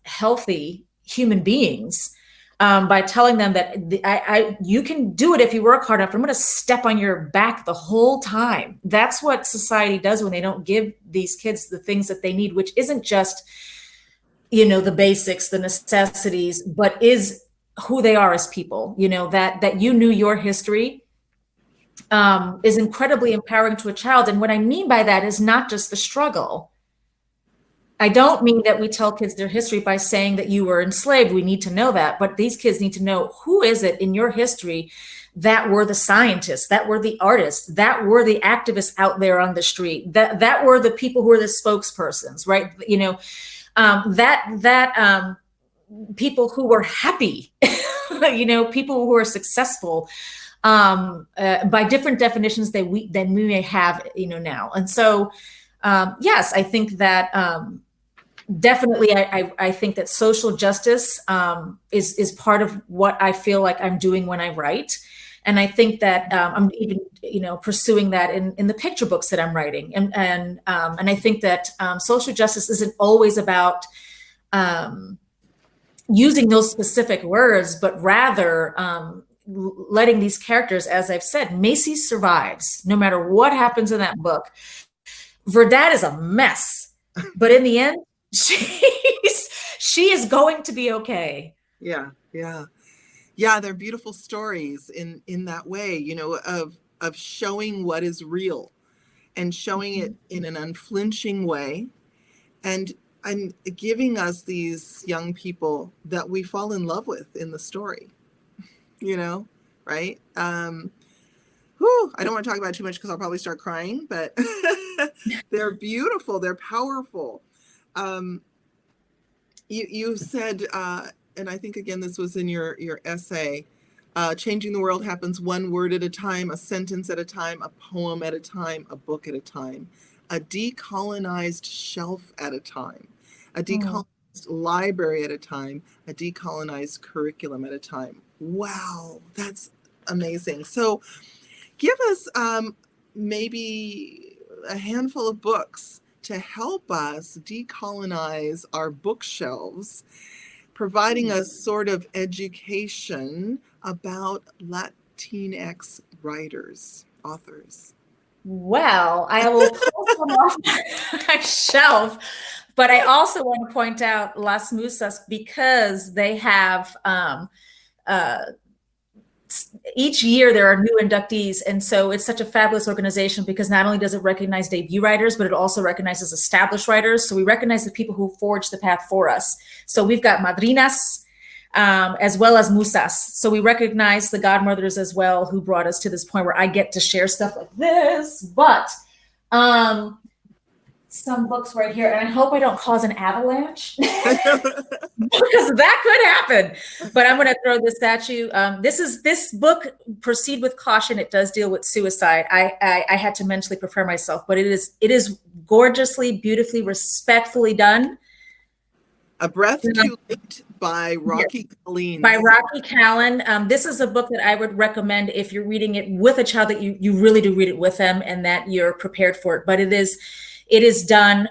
C: healthy human beings. By telling them that you can do it if you work hard enough. I'm going to step on your back the whole time. That's what society does when they don't give these kids the things that they need, which isn't just, the basics, the necessities, but is who they are as people. That you knew your history is incredibly empowering to a child. And what I mean by that is not just the struggle. I don't mean that we tell kids their history by saying that you were enslaved. We need to know that. But these kids need to know, who is it in your history that were the scientists, that were the artists, that were the activists out there on the street, that were the people who were the spokespersons, right? People who were happy people who are successful by different definitions than we may have, now. And so, yes, I think that definitely, I think that social justice is part of what I feel like I'm doing when I write. And I think that I'm even, pursuing that in the picture books that I'm writing. And I think that social justice isn't always about using those specific words, but rather letting these characters, as I've said, Macy survives no matter what happens in that book. Verdad is a mess, but in the end, she is going to be okay.
B: Yeah. They're beautiful stories in that way, of showing what is real and showing it in an unflinching way, and giving us these young people that we fall in love with in the story, right? I don't want to talk about it too much because I'll probably start crying, but they're beautiful. They're powerful. You said, and I think, again, this was in your essay, changing the world happens one word at a time, a sentence at a time, a poem at a time, a book at a time, a decolonized shelf at a time, a decolonized library at a time, a decolonized curriculum at a time. Wow, that's amazing. So give us maybe a handful of books to help us decolonize our bookshelves, providing us sort of education about Latinx writers, authors.
C: Well, I will pull some off my shelf, but I also want to point out Las Musas because they have each year there are new inductees. And so it's such a fabulous organization because not only does it recognize debut writers, but it also recognizes established writers. So we recognize the people who forged the path for us. So we've got madrinas as well as musas. So we recognize the godmothers as well who brought us to this point where I get to share stuff like this. But some books right here, and I hope I don't cause an avalanche because that could happen. But I'm going to throw this at you. This book, Proceed with Caution. It does deal with suicide. I had to mentally prepare myself, but it is gorgeously, beautifully, respectfully done.
B: A Breath Too Late by Rocky Collins.
C: By Rocky Callan. This is a book that I would recommend if you're reading it with a child, that you really do read it with them and that you're prepared for it. But it is done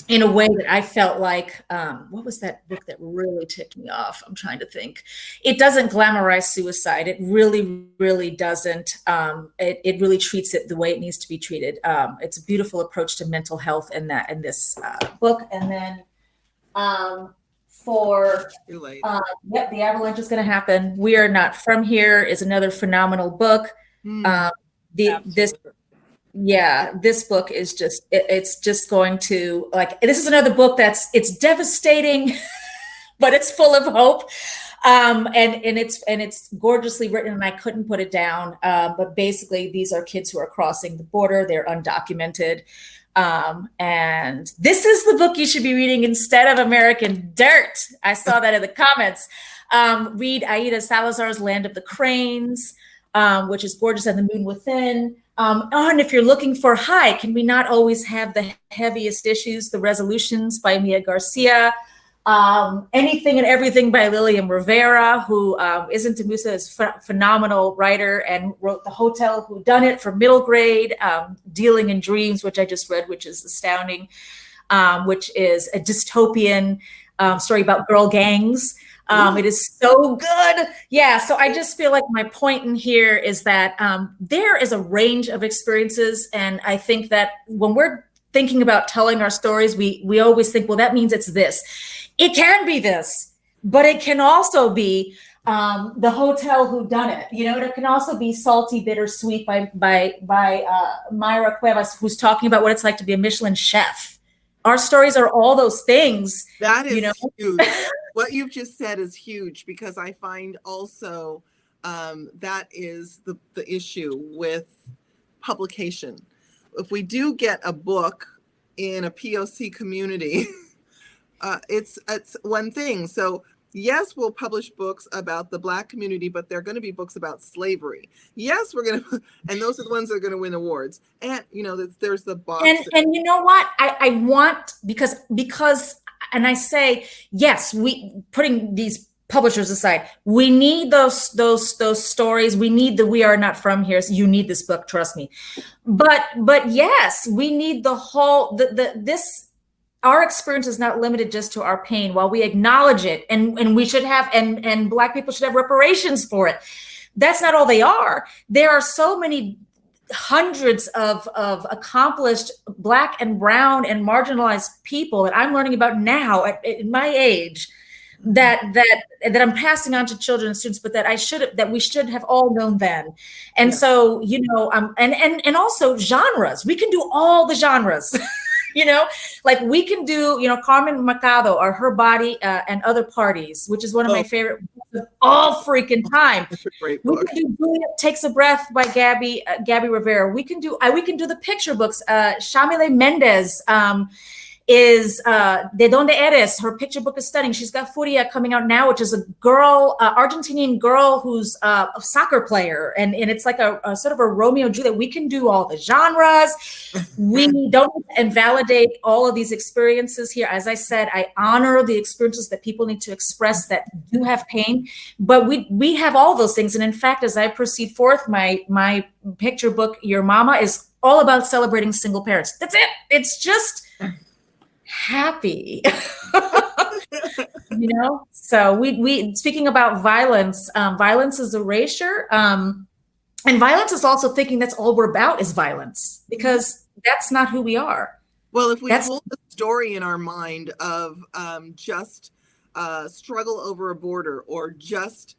C: in a way that I felt like, what was that book that really ticked me off? I'm trying to think. It doesn't glamorize suicide. It really, really doesn't. It really treats it the way it needs to be treated. It's a beautiful approach to mental health in this book. And then The Avalanche is going to happen. We Are Not From Here is another phenomenal book. This book is just, it's just going to, this is another book it's devastating, but it's full of hope. And it's gorgeously written and I couldn't put it down. But basically these are kids who are crossing the border. They're undocumented. And this is the book you should be reading instead of American Dirt. I saw that in the comments. Read Aida Salazar's Land of the Cranes, which is gorgeous, and The Moon Within. And if you're looking for can we not always have the heaviest issues, The Resolutions by Mia Garcia, Anything and Everything by Lilian Rivera, who isn't Tamusa, is a phenomenal writer and wrote The Hotel Whodunit for middle grade, Dealing in Dreams, which I just read, which is astounding, which is a dystopian story about girl gangs. It is so good. Yeah. So I just feel like my point in here is that there is a range of experiences. And I think that when we're thinking about telling our stories, we always think, well, that means it's this. It can be this, but it can also be The Hotel Whodunit. It can also be Salty Bittersweet by Myra Cuevas, who's talking about what it's like to be a Michelin chef. Our stories are all those things.
B: That is huge. What you've just said is huge, because I find also that is the issue with publication. If we do get a book in a POC community, it's one thing. So Yes, we'll publish books about the Black community, but they're going to be books about slavery. Yes, we're going to, and those are the ones that are going to win awards. And, you know, there's the box.
C: And you know what? I want, because, and I say, yes, we, putting these publishers aside, we need those stories. We need the "We Are Not From Here." So you need this book, trust me. But yes, we need the whole, this, our experience is not limited just to our pain. While we acknowledge it, and we should have, and Black people should have reparations for it, that's not all they are. There are so many hundreds of accomplished Black and brown and marginalized people that I'm learning about now at my age, that I'm passing on to children and students, but that we should have all known then. And so, you know, and also genres. We can do all the genres. You know, like we can do, you know, Carmen Mercado or Her Body and Other Parties, which is one of my favorite books of all freaking time.
B: That's a great book.
C: We can do Juliet Takes a Breath by Gabby Rivera. We can do the picture books. Shamile Mendez is De Donde Eres. Her picture book is stunning. She's got Furia coming out now, which is a girl, Argentinian girl who's a soccer player. And it's like a sort of a Romeo and Juliet. We can do all the genres. We don't invalidate all of these experiences here. As I said, I honor the experiences that people need to express that do have pain, but we have all those things. And in fact, as I proceed forth, my picture book, Your Mama, is all about celebrating single parents. That's it. It's just happy. You know, so we speaking about violence, violence is erasure, and violence is also thinking that's all we're about is violence, because that's not who we are.
B: Well, if we hold the story in our mind of just struggle over a border or just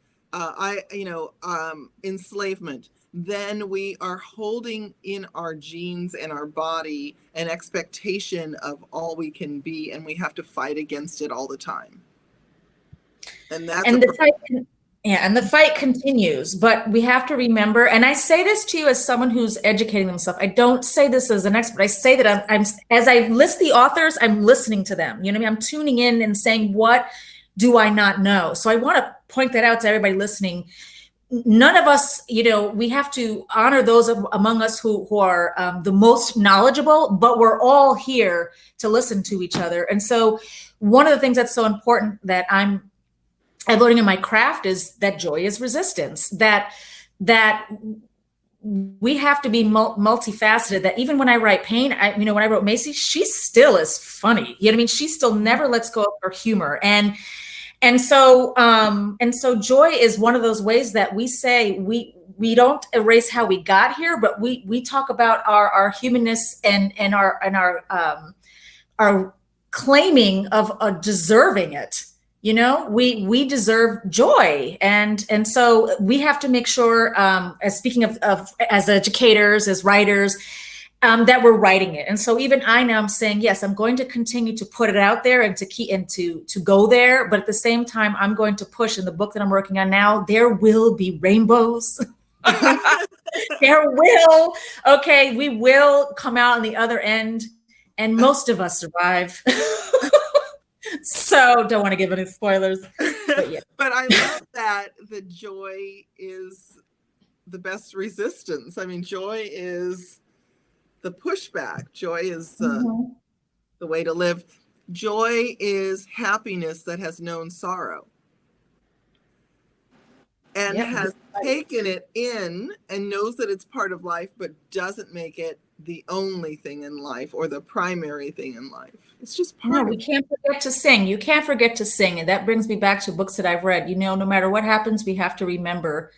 B: enslavement, then we are holding in our genes and our body an expectation of all we can be, and we have to fight against it all the time. And that's
C: the fight continues. But we have to remember, and I say this to you as someone who's educating themselves. I don't say this as an expert. I say that I'm as I list the authors, I'm listening to them. You know what I mean? I'm tuning in and saying, what do I not know? So I want to point that out to everybody listening. None of us, you know, we have to honor those among us who are the most knowledgeable, but we're all here to listen to each other. And so one of the things that's so important that I'm learning in my craft is that joy is resistance, that we have to be multifaceted, that even when I write pain, when I wrote Macy, she still is funny. You know what I mean? She still never lets go of her humor. And so joy is one of those ways that we say we don't erase how we got here, but we talk about our humanness and our claiming of deserving it. You know, we deserve joy, and so we have to make sure, as speaking of as educators, as writers, that we're writing it. And so even I now am saying, yes, I'm going to continue to put it out there and to go there. But at the same time, I'm going to push in the book that I'm working on now. There will be rainbows. There will. Okay, we will come out on the other end, and most of us survive. So don't want to give any spoilers. But, yeah.
B: But I love that the joy is the best resistance. I mean, joy is the pushback. Joy is the way to live. Joy is happiness that has known sorrow and has taken it in and knows that it's part of life, but doesn't make it the only thing in life or the primary thing in life. It's just part of it.
C: We can't forget to sing. You can't forget to sing. And that brings me back to books that I've read. You know, no matter what happens, we have to remember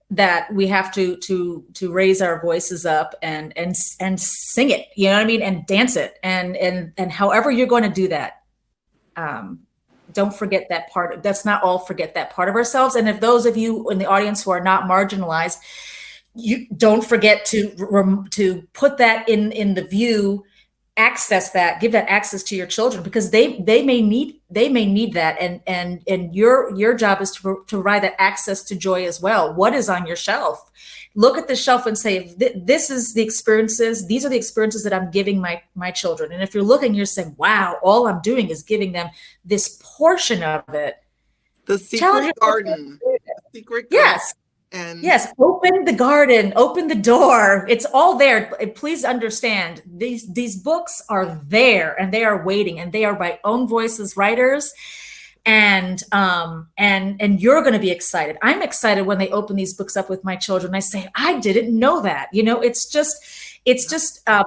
C: that we have to raise our voices up and sing it, you know what I mean? And dance it. And however you're going to do that, don't forget that part. Let's not all forget that part of ourselves. And if those of you in the audience who are not marginalized, you don't forget to put that in the view, access that, give that access to your children, because they may need that, and your job is to provide that access to joy as well. What is on your shelf? Look at the shelf and say, this is the experiences. These are the experiences that I'm giving my children. And if you're looking, you're saying, wow, all I'm doing is giving them this portion of it.
B: The secret garden. The secret garden.
C: Yes.
B: And
C: yes, open the garden, open the door. It's all there. Please understand, these books are there and they are waiting, and they are by own voices writers. And you're going to be excited. I'm excited when they open these books up with my children. I say, I didn't know that. It's just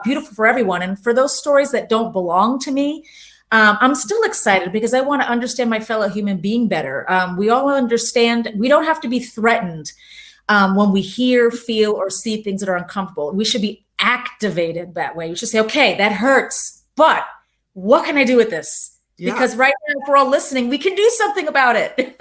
C: beautiful for everyone. And for those stories that don't belong to me, I'm still excited because I want to understand my fellow human being better. We all understand. We don't have to be threatened when we hear, feel, or see things that are uncomfortable. We should be activated that way. We should say, okay, that hurts, but what can I do with this?
B: Yeah.
C: Because right now, if we're all listening, we can do something about it.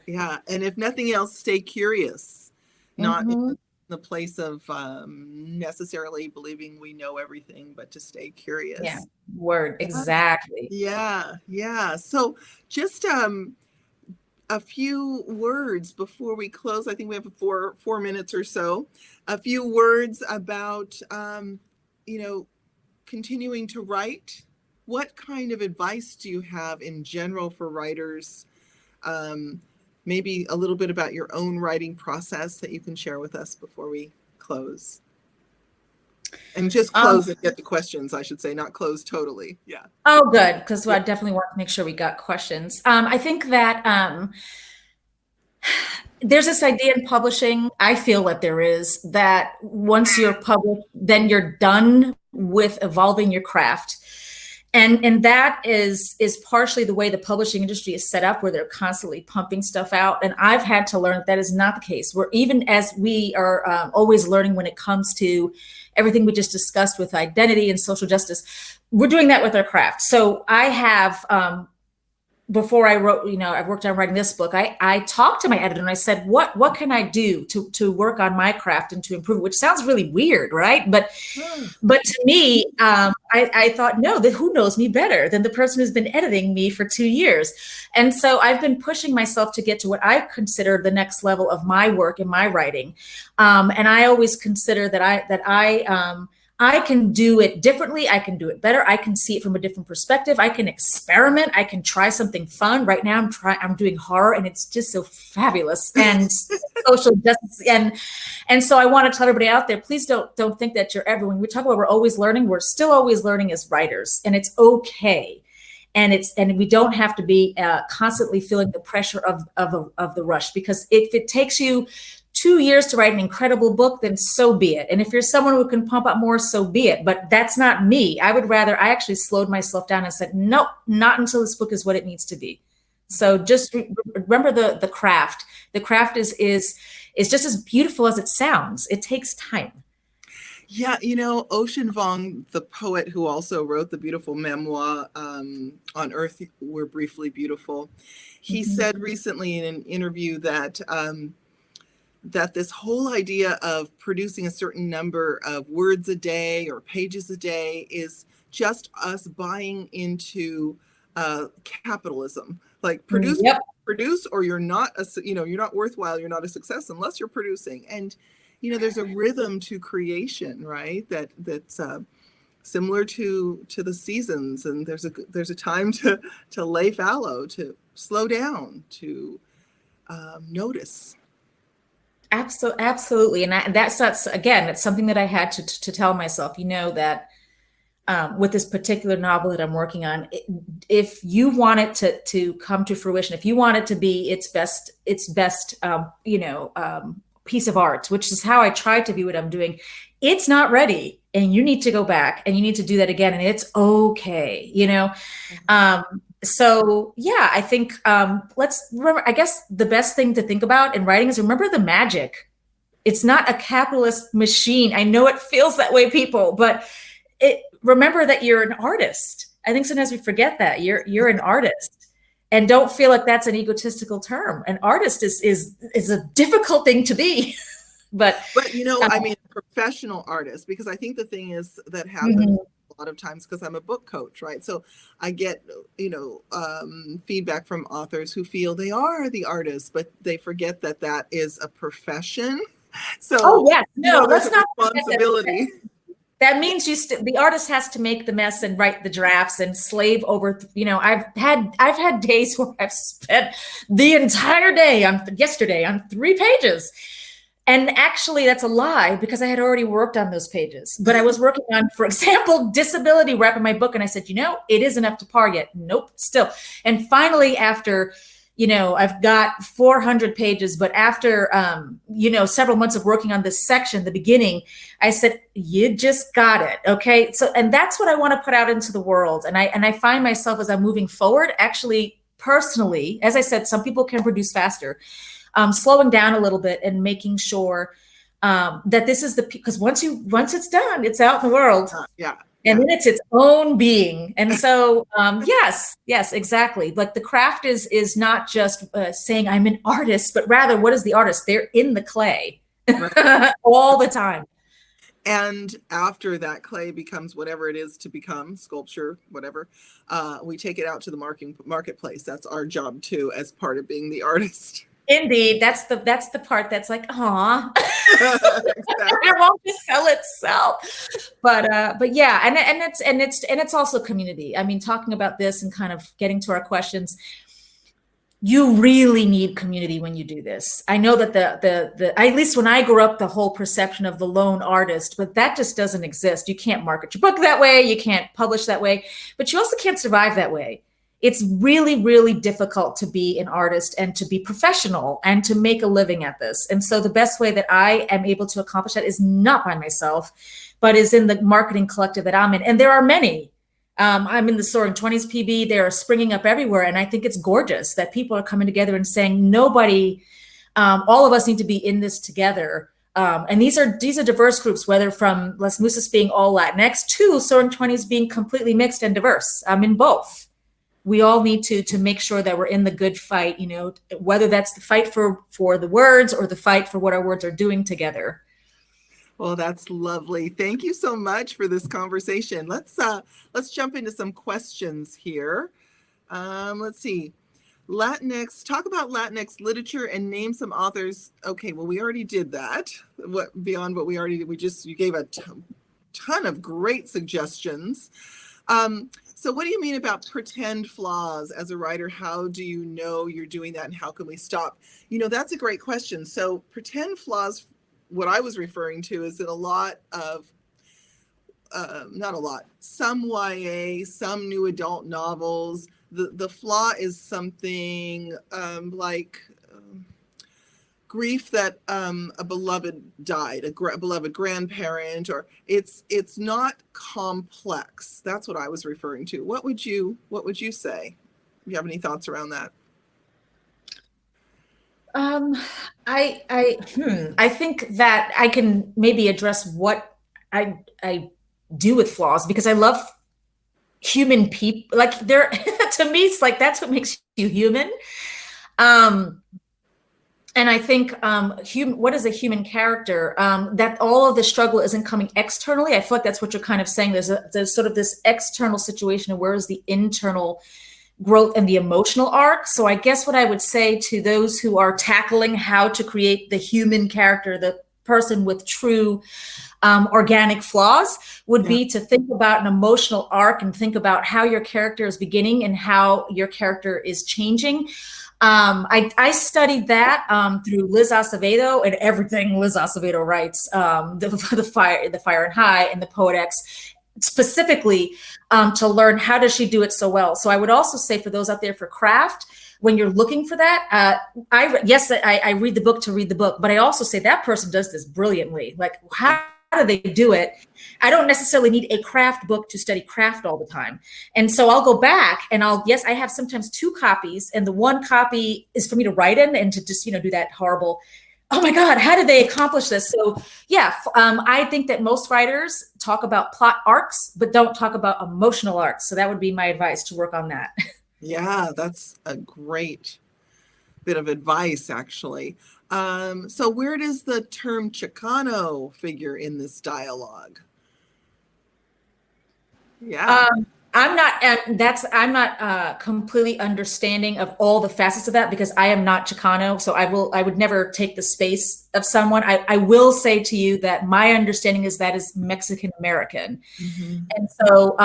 B: Yeah. And if nothing else, stay curious, not in the place of necessarily believing we know everything, but to stay curious.
C: Yeah. Word. Exactly.
B: Yeah. Yeah. So just a few words before we close. I think we have 4 minutes or so. A few words about, continuing to write. What kind of advice do you have in general for writers? Maybe a little bit about your own writing process that you can share with us before we close. And just close and get to questions, I should say, not close totally. Yeah.
C: Oh, good. Because I definitely want to make sure we got questions. I think that there's this idea in publishing, I feel that there is, that once you're published, then you're done with evolving your craft. And that is partially the way the publishing industry is set up, where they're constantly pumping stuff out. And I've had to learn that is not the case. Even as we are always learning when it comes to everything we just discussed with identity and social justice, we're doing that with our craft. So I have, before I wrote, I worked on writing this book, I talked to my editor and I said, what can I do to work on my craft and to improve it? Which sounds really weird, right? But to me, I thought, no, who knows me better than the person who's been editing me for 2 years? And so I've been pushing myself to get to what I consider the next level of my work and my writing. And I always consider that I can do it differently. I can do it better. I can see it from a different perspective. I can experiment. I can try something fun. Right now I'm doing horror, and it's just so fabulous, and social justice. And so I want to tell everybody out there, please don't think that you're everyone. We talk about we're always learning. We're still always learning as writers, and it's okay. And we don't have to be constantly feeling the pressure of the rush, because if it takes you 2 years to write an incredible book, then so be it. And if you're someone who can pump out more, so be it. But that's not me. I actually slowed myself down and said, no, not until this book is what it needs to be. So just remember the craft. The craft is just as beautiful as it sounds. It takes time.
B: Yeah, Ocean Vuong, the poet who also wrote the beautiful memoir, On Earth We're Briefly Beautiful, he said recently in an interview that this whole idea of producing a certain number of words a day or pages a day is just us buying into capitalism. Like produce, or you're not you're not worthwhile. You're not a success unless you're producing. And there's a rhythm to creation, right? That's similar to the seasons. And there's a time to lay fallow, to slow down, to notice.
C: Absolutely. And that's something that I had to tell myself, that with this particular novel that I'm working on, if you want it to come to fruition, if you want it to be its best piece of art, which is how I try to view what I'm doing, it's not ready, and you need to go back and you need to do that again. And it's okay, So yeah, I think let's remember, I guess the best thing to think about in writing is remember the magic. It's not a capitalist machine. I know it feels that way, people, but remember that you're an artist. I think sometimes we forget that you're an artist, and don't feel like that's an egotistical term. An artist is a difficult thing to be, but
B: I mean, professional artist, because I think the thing is that happens a lot of times, because I'm a book coach, right? So I get, feedback from authors who feel they are the artist, but they forget that is a profession. So,
C: let's not
B: responsibility.
C: That means the artist has to make the mess and write the drafts and slave over. I've had days where I've spent the entire day yesterday on 3 pages. And actually, that's a lie because I had already worked on those pages. But I was working on, for example, disability rep in my book. And I said, it isn't up to par yet. Nope, still. And finally, after, I've got 400 pages, but after, several months of working on this section, the beginning, I said, you just got it. Okay. So, and that's what I want to put out into the world. And I find myself as I'm moving forward, actually, personally, as I said, some people can produce faster. Slowing down a little bit and making sure that this is because once it's done, it's out in the world. And then it's its own being. And so, yes, exactly. Like the craft is not just saying I'm an artist, but rather what is the artist? They're in the clay all the time.
B: And after that clay becomes whatever it is to become, sculpture, whatever, we take it out to the marketplace. That's our job too, as part of being the artist.
C: Indeed, that's the part that's like, aw, it won't just sell itself. But yeah, and it's also community. I mean, talking about this and kind of getting to our questions, you really need community when you do this. I know that the at least when I grew up, the whole perception of the lone artist, but that just doesn't exist. You can't market your book that way. You can't publish that way, but you also can't survive that way. It's really, really difficult to be an artist and to be professional and to make a living at this. And so the best way that I am able to accomplish that is not by myself, but is in the marketing collective that I'm in. And there are many. I'm in the Soaring 20s PB. They are springing up everywhere. And I think it's gorgeous that people are coming together and saying, nobody, all of us need to be in this together. And these are diverse groups, whether from Las Musas being all Latinx to Soaring 20s being completely mixed and diverse. I'm in both. We all need to make sure that we're in the good fight, whether that's the fight for the words or the fight for what our words are doing together.
B: Well, that's lovely. Thank you so much for this conversation. Let's jump into some questions here. Let's see. Latinx, talk about Latinx literature and name some authors. Okay, well, we already did that. Beyond what we already did, you gave a ton of great suggestions. So what do you mean about pretend flaws as a writer? How do you know you're doing that and how can we stop? That's a great question. So pretend flaws, what I was referring to is that a lot of, not a lot, some YA, some new adult novels, the flaw is something like grief that a beloved died, a beloved grandparent, or it's not complex. That's what I was referring to. What would you say? Do you have any thoughts around that?
C: I think that I can maybe address what I do with flaws because I love human people. Like they're to me, it's like that's what makes you human. And I think what is a human character? That all of the struggle isn't coming externally. I feel like that's what you're kind of saying. There's sort of this external situation, and where is the internal growth and the emotional arc? So I guess what I would say to those who are tackling how to create the human character, the person with true organic flaws, would be to think about an emotional arc and think about how your character is beginning and how your character is changing. I studied that through Liz Acevedo and everything Liz Acevedo writes, the Fire and High and the Poet X, specifically to learn how does she do it so well. So I would also say for those out there for craft, when you're looking for that, I read the book to read the book, but I also say that person does this brilliantly. Like how do they do it? I don't necessarily need a craft book to study craft all the time. And so I'll go back and I have sometimes 2 copies, and the one copy is for me to write in and to just, do that horrible, oh my God, how did they accomplish this? So yeah, I think that most writers talk about plot arcs, but don't talk about emotional arcs. So that would be my advice, to work on that.
B: Yeah, that's a great bit of advice, actually. So where does the term Chicano figure in this dialogue? Yeah.
C: I'm not completely understanding of all the facets of that because I am not Chicano. So I would never take the space of someone. I will say to you that my understanding is that is Mexican American.
B: Mm-hmm.
C: And so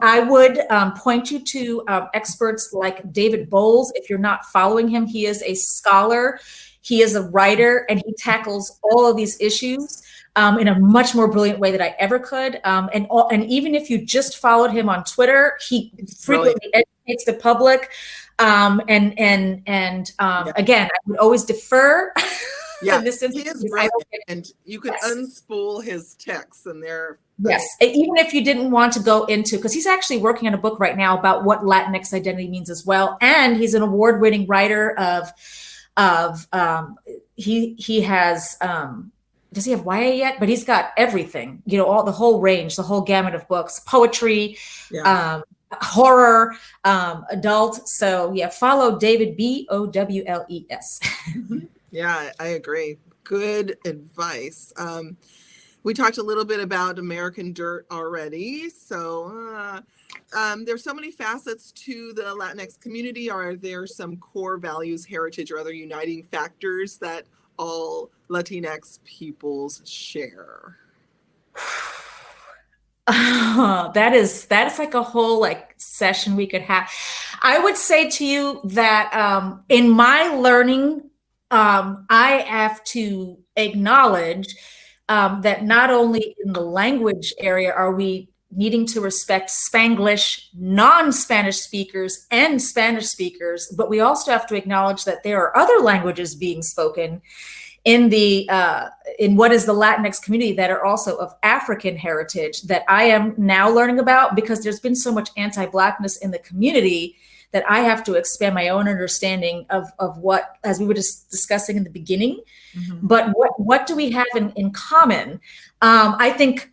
C: I would point you to experts like David Bowles. If you're not following him, he is a scholar. He is a writer, and he tackles all of these issues in a much more brilliant way than I ever could. And even if you just followed him on Twitter, he frequently educates the public. Again, I would always defer.
B: Yeah,
C: in this instance,
B: he is brilliant, and you can unspool his texts, and they're
C: even if you didn't want to go into, because he's actually working on a book right now about what Latinx identity means as well, and he's an award-winning writer he has does he have YA yet? But he's got everything, all the whole range, the whole gamut of books, poetry, horror, adult. So follow David Bowles.
B: Yeah, I agree. Good advice. We talked a little bit about American Dirt already. So there's so many facets to the Latinx community. Are there some core values, heritage, or other uniting factors that all Latinx peoples share?
C: That's like a whole session we could have. I would say to you that in my learning, I have to acknowledge that not only in the language area are we needing to respect Spanglish, non-Spanish speakers and Spanish speakers, but we also have to acknowledge that there are other languages being spoken in what is the Latinx community that are also of African heritage that I am now learning about, because there's been so much anti-Blackness in the community that I have to expand my own understanding of what, as we were just discussing in the beginning. Mm-hmm. But what do we have in common? I think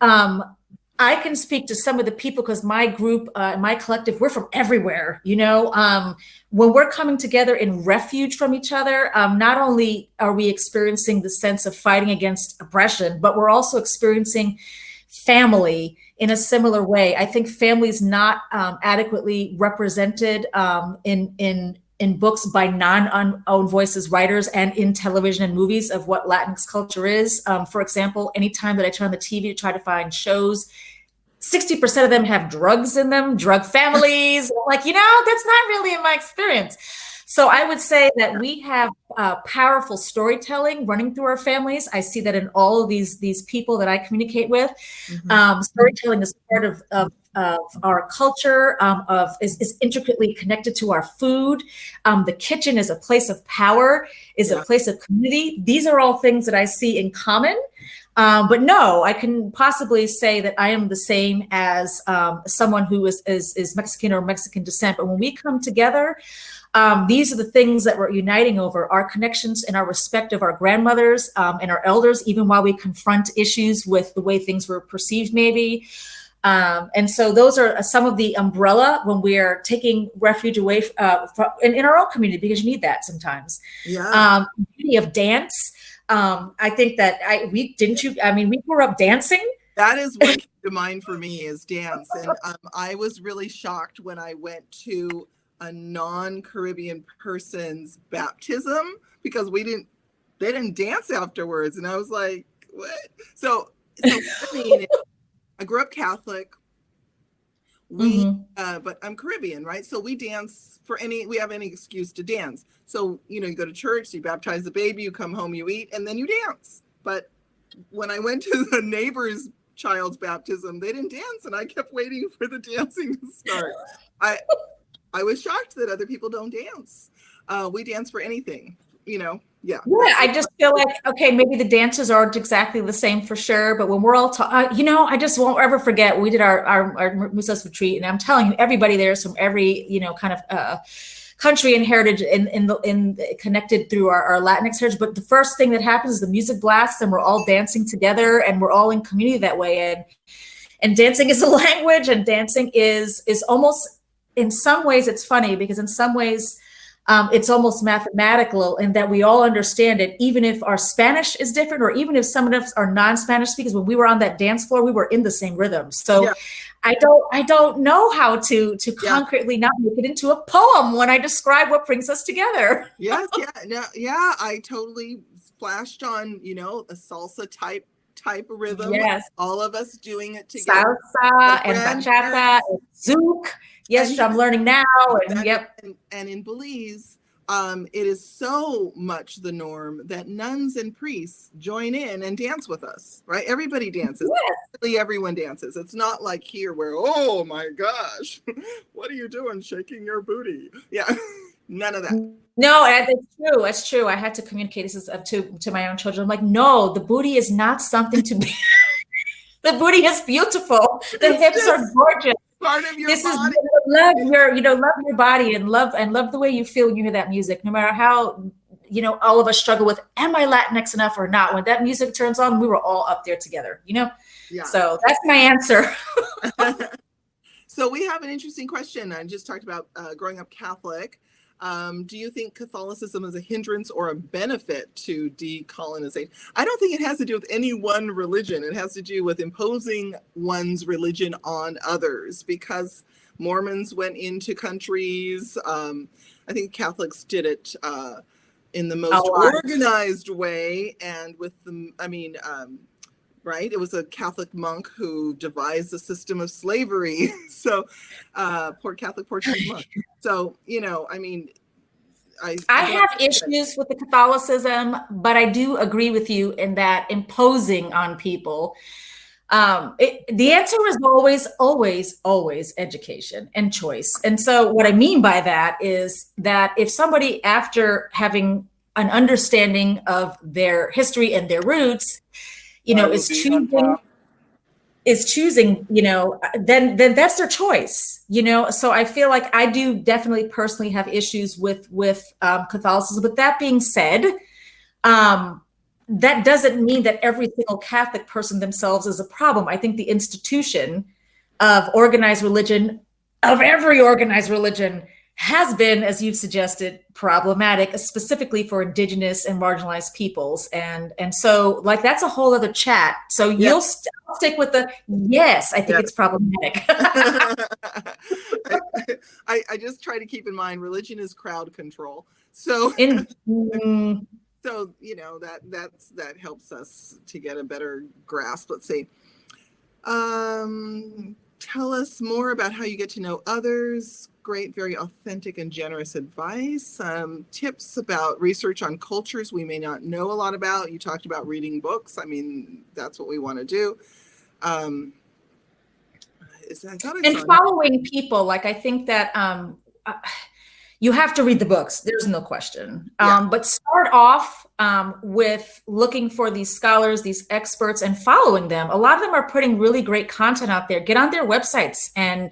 C: I can speak to some of the people because my group, my collective, we're from everywhere, when we're coming together in refuge from each other, not only are we experiencing the sense of fighting against oppression, but we're also experiencing family in a similar way. I think family is not adequately represented in books by non-owned voices writers and in television and movies of what Latinx culture is. For example, anytime that I turn on the TV to try to find shows, 60% of them have drugs in them, drug families. That's not really in my experience. So I would say that we have powerful storytelling running through our families. I see that in all of these people that I communicate with. Mm-hmm. Storytelling is part of our culture, is intricately connected to our food. The kitchen is a place of power, is a place of community. These are all things that I see in common. But no, I can possibly say that I am the same as someone who is Mexican or Mexican descent. But when we come together, these are the things that we're uniting over: our connections and our respect of our grandmothers and our elders, even while we confront issues with the way things were perceived, maybe. And so those are some of the umbrella when we are taking refuge away in our own community, because you need that sometimes. Yeah. Beauty of dance. I think that we grew up dancing.
B: That is what came to mind for me, is dance. And I was really shocked when I went to a non-Caribbean person's baptism, because they didn't dance afterwards. And I was like, what? So I grew up Catholic. But I'm Caribbean, right? So we dance we have any excuse to dance. So, you go to church, you baptize the baby, you come home, you eat, and then you dance. But when I went to the neighbor's child's baptism, they didn't dance, and I kept waiting for the dancing to start. I was shocked that other people don't dance. We dance for anything, Yeah.
C: Yeah, I just feel like, okay, maybe the dances aren't exactly the same for sure, but when we're all I just won't ever forget, we did our Musas retreat, and I'm telling you, everybody there is from every, kind of country and heritage in connected through our Latinx heritage. But the first thing that happens is the music blasts, and we're all dancing together, and we're all in community that way. And dancing is a language, and dancing is almost, in some ways, it's funny, because in some ways, it's almost mathematical in that we all understand it, even if our Spanish is different, or even if some of us are non-Spanish speakers. When we were on that dance floor, we were in the same rhythm. So I don't know how to concretely not make it into a poem when I describe what brings us together.
B: Yes, yeah, I totally flashed on, a salsa type rhythm.
C: Yes.
B: All of us doing it together.
C: Salsa and bachata and zouk. Yes, I'm learning now. And yep.
B: And in Belize, it is so much the norm that nuns and priests join in and dance with us, right? Everybody dances.
C: Yes.
B: Really, everyone dances. It's not like here where, oh my gosh, what are you doing shaking your booty? Yeah, none of that.
C: No, it's true. It's true. I had to communicate this to my own children. I'm like, no, the booty is not something to be. The booty is beautiful. The hips are gorgeous.
B: Part of your
C: this
B: body.
C: Is love your body and love the way you feel when you hear that music, no matter how all of us struggle with, am I Latinx enough or not? When that music turns on, we were all up there together, Yeah. So that's my answer.
B: So we have an interesting question. I just talked about growing up Catholic. Do you think Catholicism is a hindrance or a benefit to decolonization? I don't think it has to do with any one religion. It has to do with imposing one's religion on others, because Mormons went into countries. I think Catholics did it in the most organized way. And with right? It was a Catholic monk who devised a system of slavery. So poor Catholic Portuguese monk. So, I
C: have issues with the Catholicism, but I do agree with you in that imposing on people. The answer is always education and choice. And so what I mean by that is that if somebody, after having an understanding of their history and their roots, is choosing, then that's their choice, So I feel like I do definitely personally have issues with Catholicism. But that being said, that doesn't mean that every single Catholic person themselves is a problem. I think the institution of organized religion, of every organized religion, has been, as you've suggested, problematic, specifically for Indigenous and marginalized peoples. And so that's a whole other chat. So you'll stick with yes, I think it's problematic.
B: I just try to keep in mind religion is crowd control. So, so that helps us to get a better grasp. Let's see. Tell us more about how you get to know others. Great, very authentic and generous advice. Tips about research on cultures we may not know a lot about. You talked about reading books. That's what we want to do.
C: Following people. I think that you have to read the books. There's no question. But start off with looking for these scholars, these experts, and following them. A lot of them are putting really great content out there. Get on their websites and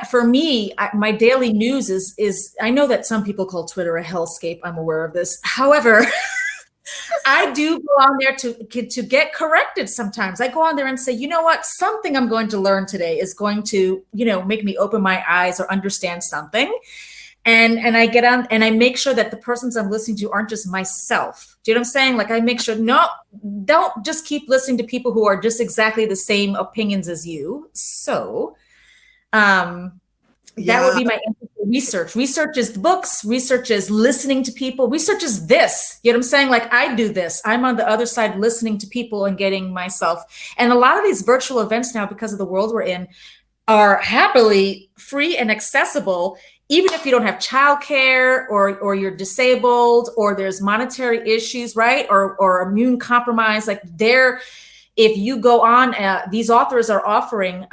C: for me, my daily news is I know that some people call Twitter a hellscape. I'm aware of this. However, I do go on there to get corrected sometimes. I go on there and say, you know what? Something I'm going to learn today is going to, make me open my eyes or understand something. And I get on and I make sure that the persons I'm listening to aren't just myself. Do you know what I'm saying? I make sure, no, don't just keep listening to people who are just exactly the same opinions as you. So that would be my answer for research. Research is the books. Research is listening to people. Research is this. You know what I'm saying? I do this. I'm on the other side listening to people and getting myself. And a lot of these virtual events now, because of the world we're in, are happily free and accessible, even if you don't have childcare or you're disabled or there's monetary issues, right? Or immune compromise. If you go on, these authors are offering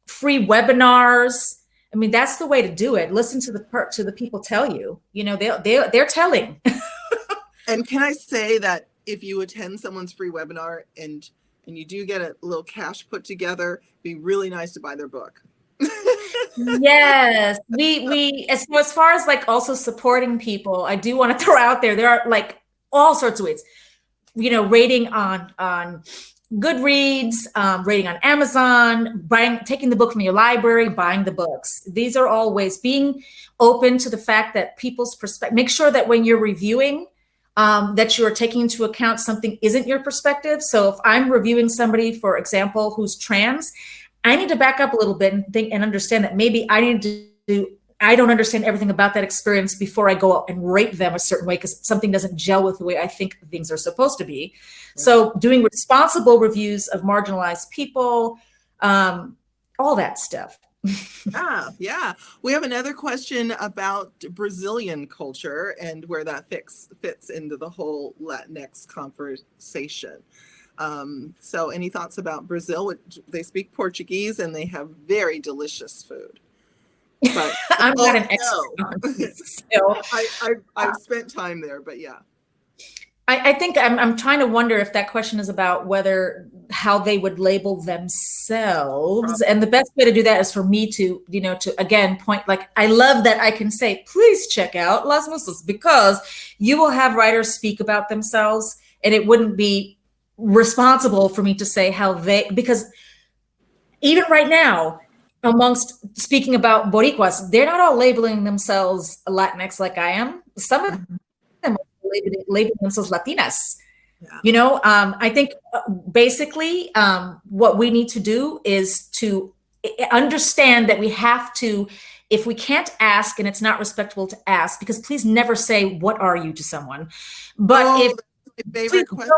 C: free webinars. That's the way to do it. Listen to the people tell you. They're telling.
B: And can I say that if you attend someone's free webinar and you do get a little cash put together, it'd be really nice to buy their book.
C: Yes, we as far as also supporting people, I do want to throw out there are all sorts of ways. Rating on Goodreads, rating on Amazon, taking the book from your library, buying the books. These are all ways. Being open to the fact that people's perspective. Make sure that when you're reviewing, that you're taking into account something isn't your perspective. So if I'm reviewing somebody, for example, who's trans, I need to back up a little bit and think and understand that maybe I don't understand everything about that experience before I go out and rate them a certain way because something doesn't gel with the way I think things are supposed to be. So doing responsible reviews of marginalized people, all that stuff.
B: Yeah. We have another question about Brazilian culture and where that fits into the whole Latinx conversation. So any thoughts about Brazil? They speak Portuguese and they have very delicious food. But
C: I'm not an expert. So,
B: I've spent time there, but yeah.
C: I think I'm trying to wonder if that question is about how they would label themselves. Probably. And the best way to do that is for me to again point, like, I love that I can say, please check out Las Musas, because you will have writers speak about themselves and it wouldn't be responsible for me to say because even right now, amongst speaking about Boricuas, they're not all labeling themselves Latinx like I am. Some of them are labeling themselves Latinas. Yeah. I think basically what we need to do is to understand that we have to, if we can't ask, and it's not respectable to ask, because please never say, what are you to someone? But if
B: my favorite question,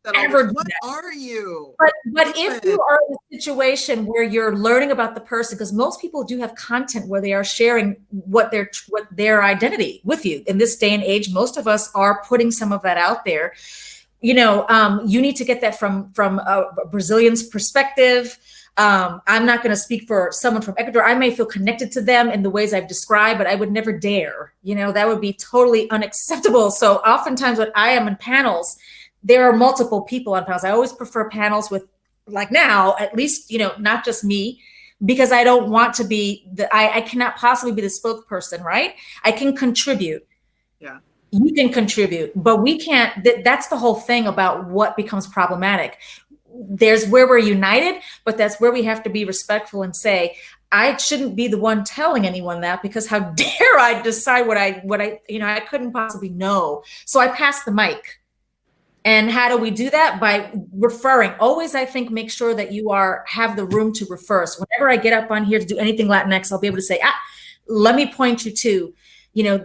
B: what are you?
C: But if you are in a situation where you're learning about the person, because most people do have content where they are sharing what their identity with you. In this day and age, most of us are putting some of that out there. You need to get that from a Brazilian's perspective. I'm not going to speak for someone from Ecuador. I may feel connected to them in the ways I've described, but I would never dare. That would be totally unacceptable. So oftentimes when I am in panels, there are multiple people on panels. I always prefer panels with, like now, at least, not just me, because I don't want to be I cannot possibly be the spokesperson, right? I can contribute.
B: Yeah.
C: You can contribute, but we can't. That's the whole thing about what becomes problematic. There's where we're united, but that's where we have to be respectful and say, I shouldn't be the one telling anyone that, because how dare I decide what I couldn't possibly know. So I pass the mic. And how do we do that? By referring. Always, I think, make sure that you have the room to refer. So whenever I get up on here to do anything Latinx, I'll be able to say, let me point you to,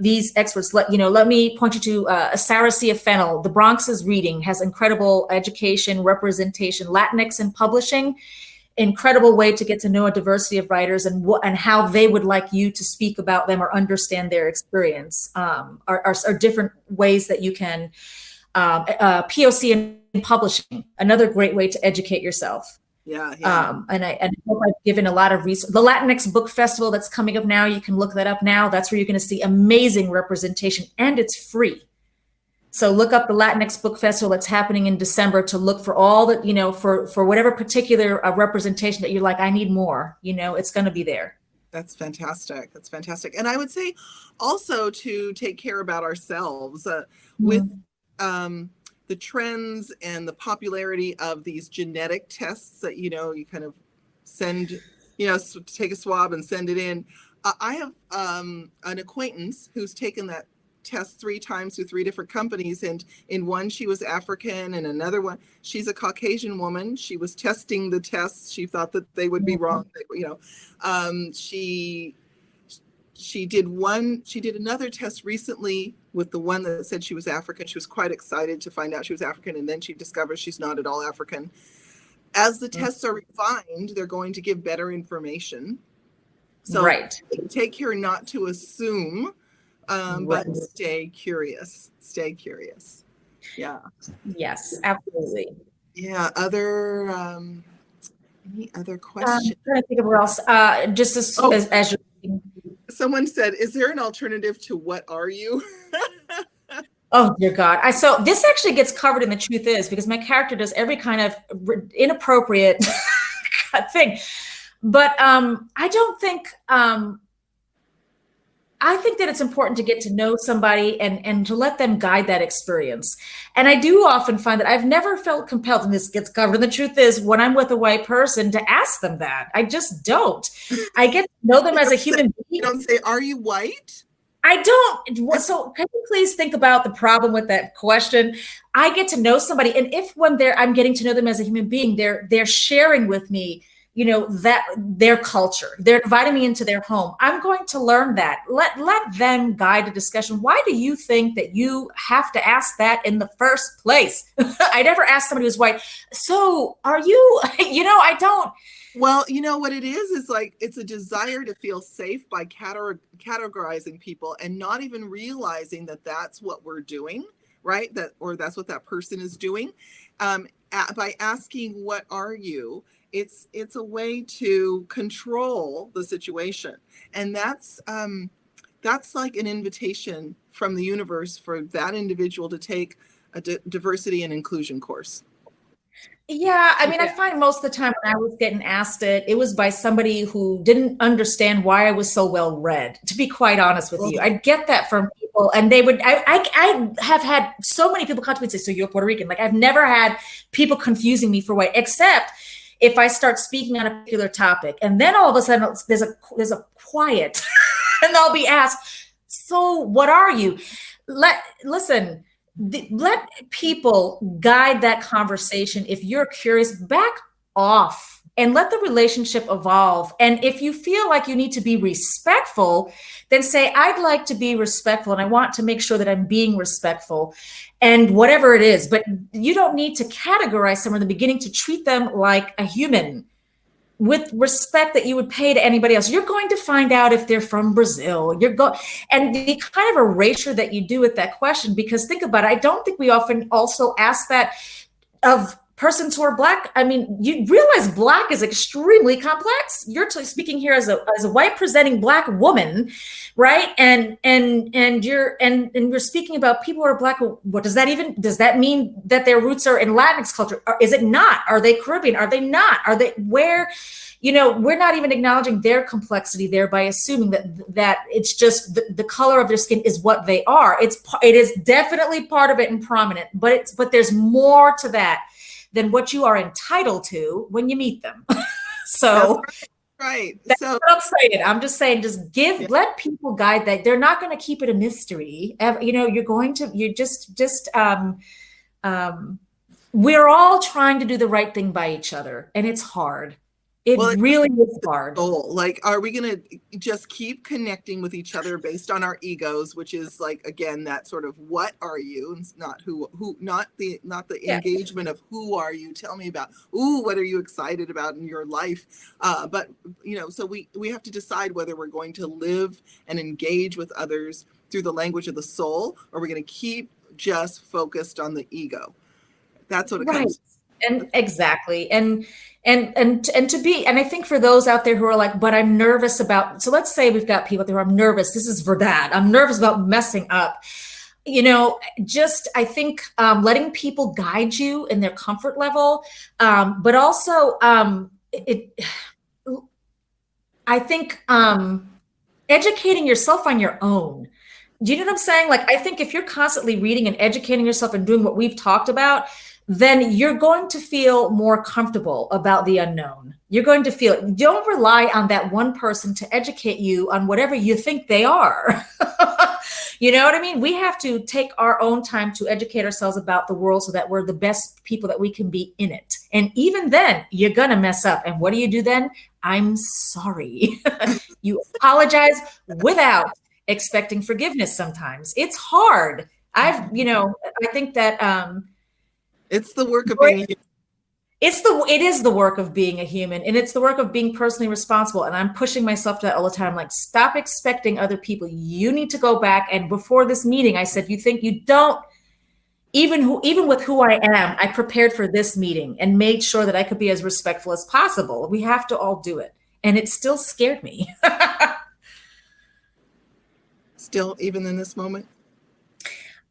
C: these experts. Let me point you to Garcia Fennell. The Bronx's Reading has incredible education, representation, Latinx in publishing. Incredible way to get to know a diversity of writers and how they would like you to speak about them or understand their experience. Are different ways that you can. POC in publishing, another great way to educate yourself.
B: Yeah.
C: And I hope I've given a lot of research. The Latinx Book Festival that's coming up now, you can look that up now. That's where you're going to see amazing representation, and it's free. So look up the Latinx Book Festival that's happening in December to look for all that, for whatever particular representation that you're like, I need more, it's going to be there.
B: That's fantastic. That's fantastic. And I would say also to take care about ourselves with the trends and the popularity of these genetic tests that, you kind of send, take a swab and send it in. I have an acquaintance who's taken that test 3 times through 3 different companies. And in one, she was African, and another one, she's a Caucasian woman. She was testing the tests. She thought that they would be wrong. She did another test recently with the one that said she was African. She was quite excited to find out she was African, and then she discovers she's not at all African. As the tests are refined, they're going to give better information. So take care not to assume, but stay curious. Stay curious. Yeah.
C: Yes, absolutely.
B: Yeah. Any other questions?
C: I'm trying to think of where else. Just as you're.
B: Someone said, is there an alternative to what are you?
C: Oh, dear God. So this actually gets covered in The Truth Is, because my character does every kind of inappropriate thing. But I don't think, I think that it's important to get to know somebody and to let them guide that experience. And I do often find that I've never felt compelled, and this gets covered in The Truth Is, when I'm with a white person, to ask them that. I just don't. I get to know them as a human being.
B: You don't say, are you white?
C: I don't. So can you please think about the problem with that question? I get to know somebody, and if when I'm getting to know them as a human being, they're sharing with me that their culture. They're inviting me into their home. I'm going to learn that. Let them guide the discussion. Why do you think that you have to ask that in the first place? I never asked somebody who's white, so are you, I don't.
B: Well, you know what it is like, it's a desire to feel safe by categorizing people and not even realizing that that's what we're doing, right? That's what that person is doing. By asking, what are you? It's a way to control the situation. And that's like an invitation from the universe for that individual to take a diversity and inclusion course.
C: Yeah, I mean, I find most of the time when I was getting asked it was by somebody who didn't understand why I was so well read, to be quite honest with you. I get that from people, and they would, I have had so many people come to me and say, so you're Puerto Rican. Like, I've never had people confusing me for white, except if I start speaking on a particular topic, and then all of a sudden there's a quiet, and I'll be asked, so what are you? Listen. Let people guide that conversation. If you're curious, back off and let the relationship evolve. And if you feel like you need to be respectful, then say, I'd like to be respectful and I want to make sure that I'm being respectful and whatever it is. But you don't need to categorize someone in the beginning to treat them like a human with respect that you would pay to anybody else. You're going to find out if they're from Brazil. And the kind of erasure that you do with that question, because think about it, I don't think we often also ask that of persons who are Black. I mean, you realize Black is extremely complex. You're speaking here as a white presenting Black woman, right? And you're speaking about people who are Black. What does that mean that their roots are in Latinx culture? Or is it not? Are they Caribbean? Are they not? Are they where? We're not even acknowledging their complexity there by assuming that it's just the color of their skin is what they are. It is definitely part of it and prominent, but there's more to that than what you are entitled to when you meet them. So
B: right.
C: That's what I'm saying. I'm just saying, let people guide that. They're not going to keep it a mystery. We're all trying to do the right thing by each other, and it's hard. It really is hard.
B: Like, are we going to just keep connecting with each other based on our egos, which is like, again, that sort of what are you, and not not the engagement of who are you? Tell me about, what are you excited about in your life? But so we have to decide whether we're going to live and engage with others through the language of the soul, or we're going to keep just focused on the ego. That's what it comes.
C: And exactly. And I think for those out there who are like, but I'm nervous about, so let's say we've got people there, I'm nervous. This is verdad. I'm nervous about messing up. I think letting people guide you in their comfort level, but also I think educating yourself on your own. Do you know what I'm saying? Like, I think if you're constantly reading and educating yourself and doing what we've talked about, then you're going to feel more comfortable about the unknown. You're going to don't rely on that one person to educate you on whatever you think they are. You know what I mean? We have to take our own time to educate ourselves about the world so that we're the best people that we can be in it. And even then, you're going to mess up. And what do you do then? I'm sorry. You apologize without expecting forgiveness sometimes. It's hard. I think that
B: it's the work of being a human.
C: It is the work of being a human, and it's the work of being personally responsible. And I'm pushing myself to that all the time. Like, stop expecting other people. You need to go back. And before this meeting, I said, you think you don't, even with who I am, I prepared for this meeting and made sure that I could be as respectful as possible. We have to all do it. And it still scared me.
B: Still, even in this moment?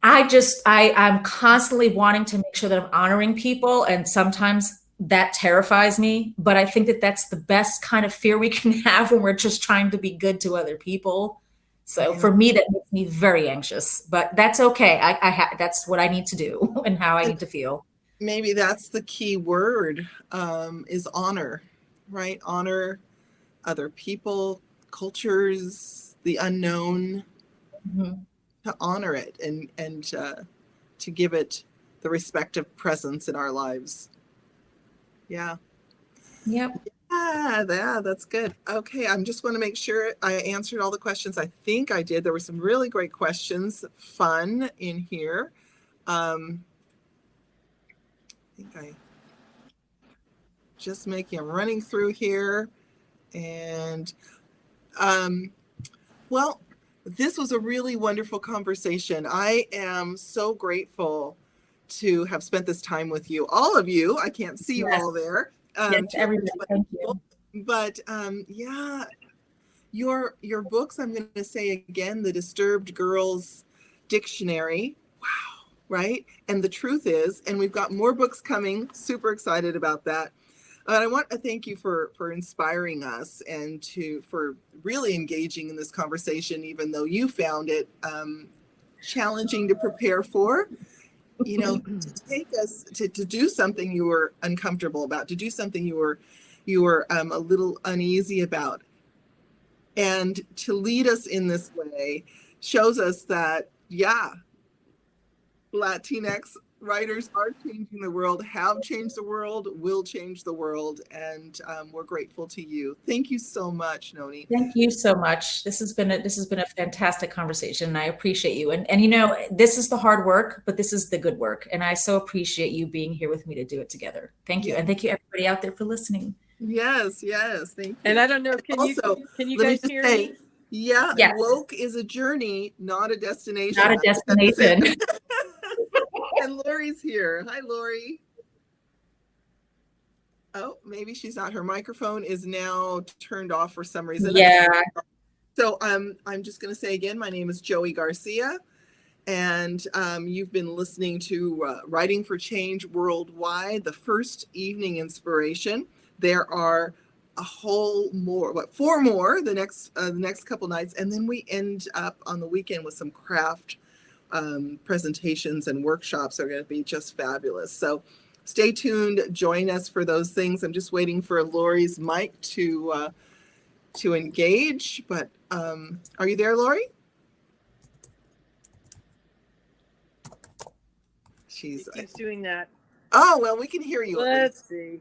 C: I'm constantly wanting to make sure that I'm honoring people. And sometimes that terrifies me. But I think that that's the best kind of fear we can have when we're just trying to be good to other people. So for me, that makes me very anxious. But that's okay. That's what I need to do and how I need to feel.
B: Maybe that's the key word, is honor, right? Honor other people, cultures, the unknown. Mm-hmm. To honor it and to give it the respective presence in our lives. Yeah.
C: Yep.
B: That's good. Okay, I'm just want to make sure I answered all the questions. I think I did. There were some really great questions, fun in here. I think I just making, I'm running through here. And well, this was a really wonderful conversation. I am so grateful to have spent this time with you, all of you. I can't see you all there.
C: Yes, everybody. Thank you.
B: But yeah, your books, I'm going to say again, the Disturbed Girls Dictionary. Wow, right? And the truth is, and we've got more books coming, super excited about that. And I want to thank you for inspiring us and for really engaging in this conversation, even though you found it challenging to prepare for. You know, to take us to do something you were uncomfortable about, to do something you were a little uneasy about, and to lead us in this way shows us that, yeah, Latinx writers are changing the world, have changed the world, will change the world, and we're grateful to you. Thank you so much, Noni.
C: Thank you so much. This has been a fantastic conversation, and I appreciate you. And you know, this is the hard work, but this is the good work, and I so appreciate you being here with me to do it together. Thank you, and thank you everybody out there for listening.
B: Yes, thank you.
A: And I don't know, can you guys hear me?
B: Yeah,
C: yes.
B: Woke is a journey, not a destination.
C: Not a destination.
B: And Lori's here. Hi, Lori. Oh, maybe she's not. Her microphone is now turned off for some reason.
C: Yeah.
B: So I'm just going to say again, my name is Joey Garcia, and you've been listening to Writing for Change Worldwide, the first evening inspiration. There are a whole four more the next couple nights, and then we end up on the weekend with some craft presentations and workshops are going to be just fabulous. So stay tuned, join us for those things. I'm just waiting for Lori's mic to engage, but are you there, Lori?
A: She's doing that.
B: Oh, well, we can hear you.
A: Let's see.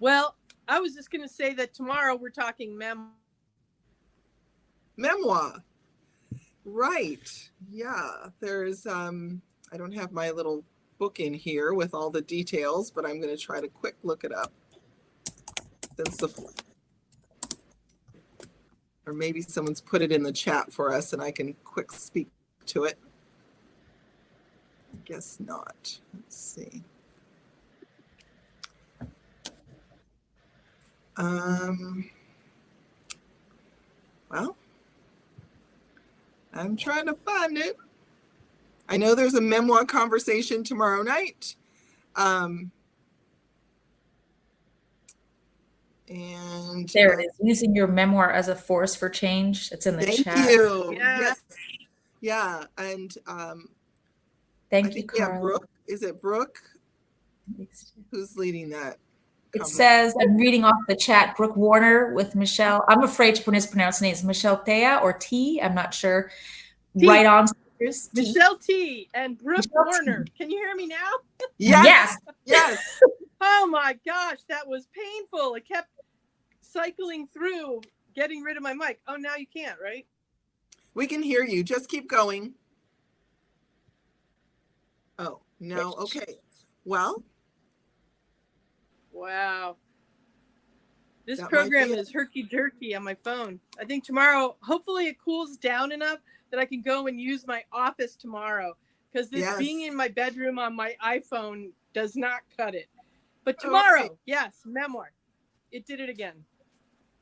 A: Well, I was just going to say that tomorrow we're talking
B: memoir. Right. Yeah. There's, I don't have my little book in here with all the details, but I'm going to try to quick look it up. Or maybe someone's put it in the chat for us and I can quick speak to it. I guess not. Let's see. Well, I'm trying to find it. I know there's a memoir conversation tomorrow night. And
C: there it is. Using your memoir as a force for change. It's in the chat.
B: Thank you.
A: Yes.
B: Yeah. And
C: thank you, Carl.
B: Brooke. Is it Brooke? Who's leading that?
C: It says, I'm reading off the chat, Brooke Warner with Michelle. I'm afraid to mispronounce names. Michelle Thea or T, I'm not sure.
A: T.
C: Right on.
A: Michelle T and Brooke Warner. Can you hear me now?
B: Yes. Yes.
A: Oh my gosh, that was painful. It kept cycling through, getting rid of my mic. Oh, now you can't, right?
B: We can hear you. Just keep going. Oh, no. Okay. Well.
A: Wow. This program is herky-jerky on my phone. I think tomorrow, hopefully it cools down enough that I can go and use my office tomorrow, because this being in my bedroom on my iPhone does not cut it. But tomorrow, yes, memoir. It did it again.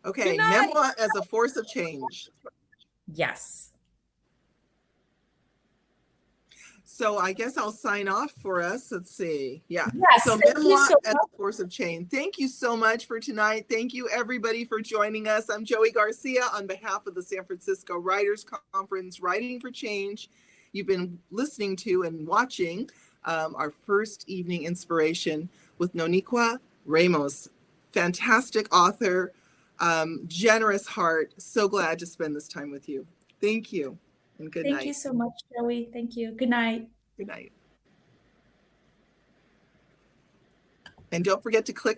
B: Okay, memoir as a force of change.
C: Yes.
B: So I guess I'll sign off for us. Let's see. Yeah.
C: Yes,
B: so memoir as a force of change. Thank you so much for tonight. Thank you everybody for joining us. I'm Joey Garcia on behalf of the San Francisco Writers Conference, Writing for Change. You've been listening to and watching our first evening inspiration with Nonieqa Ramos. Fantastic author, generous heart. So glad to spend this time with you. Thank you. And good night.
C: Thank you so much, Joey. Thank you. Good night.
B: Good night. And don't forget to click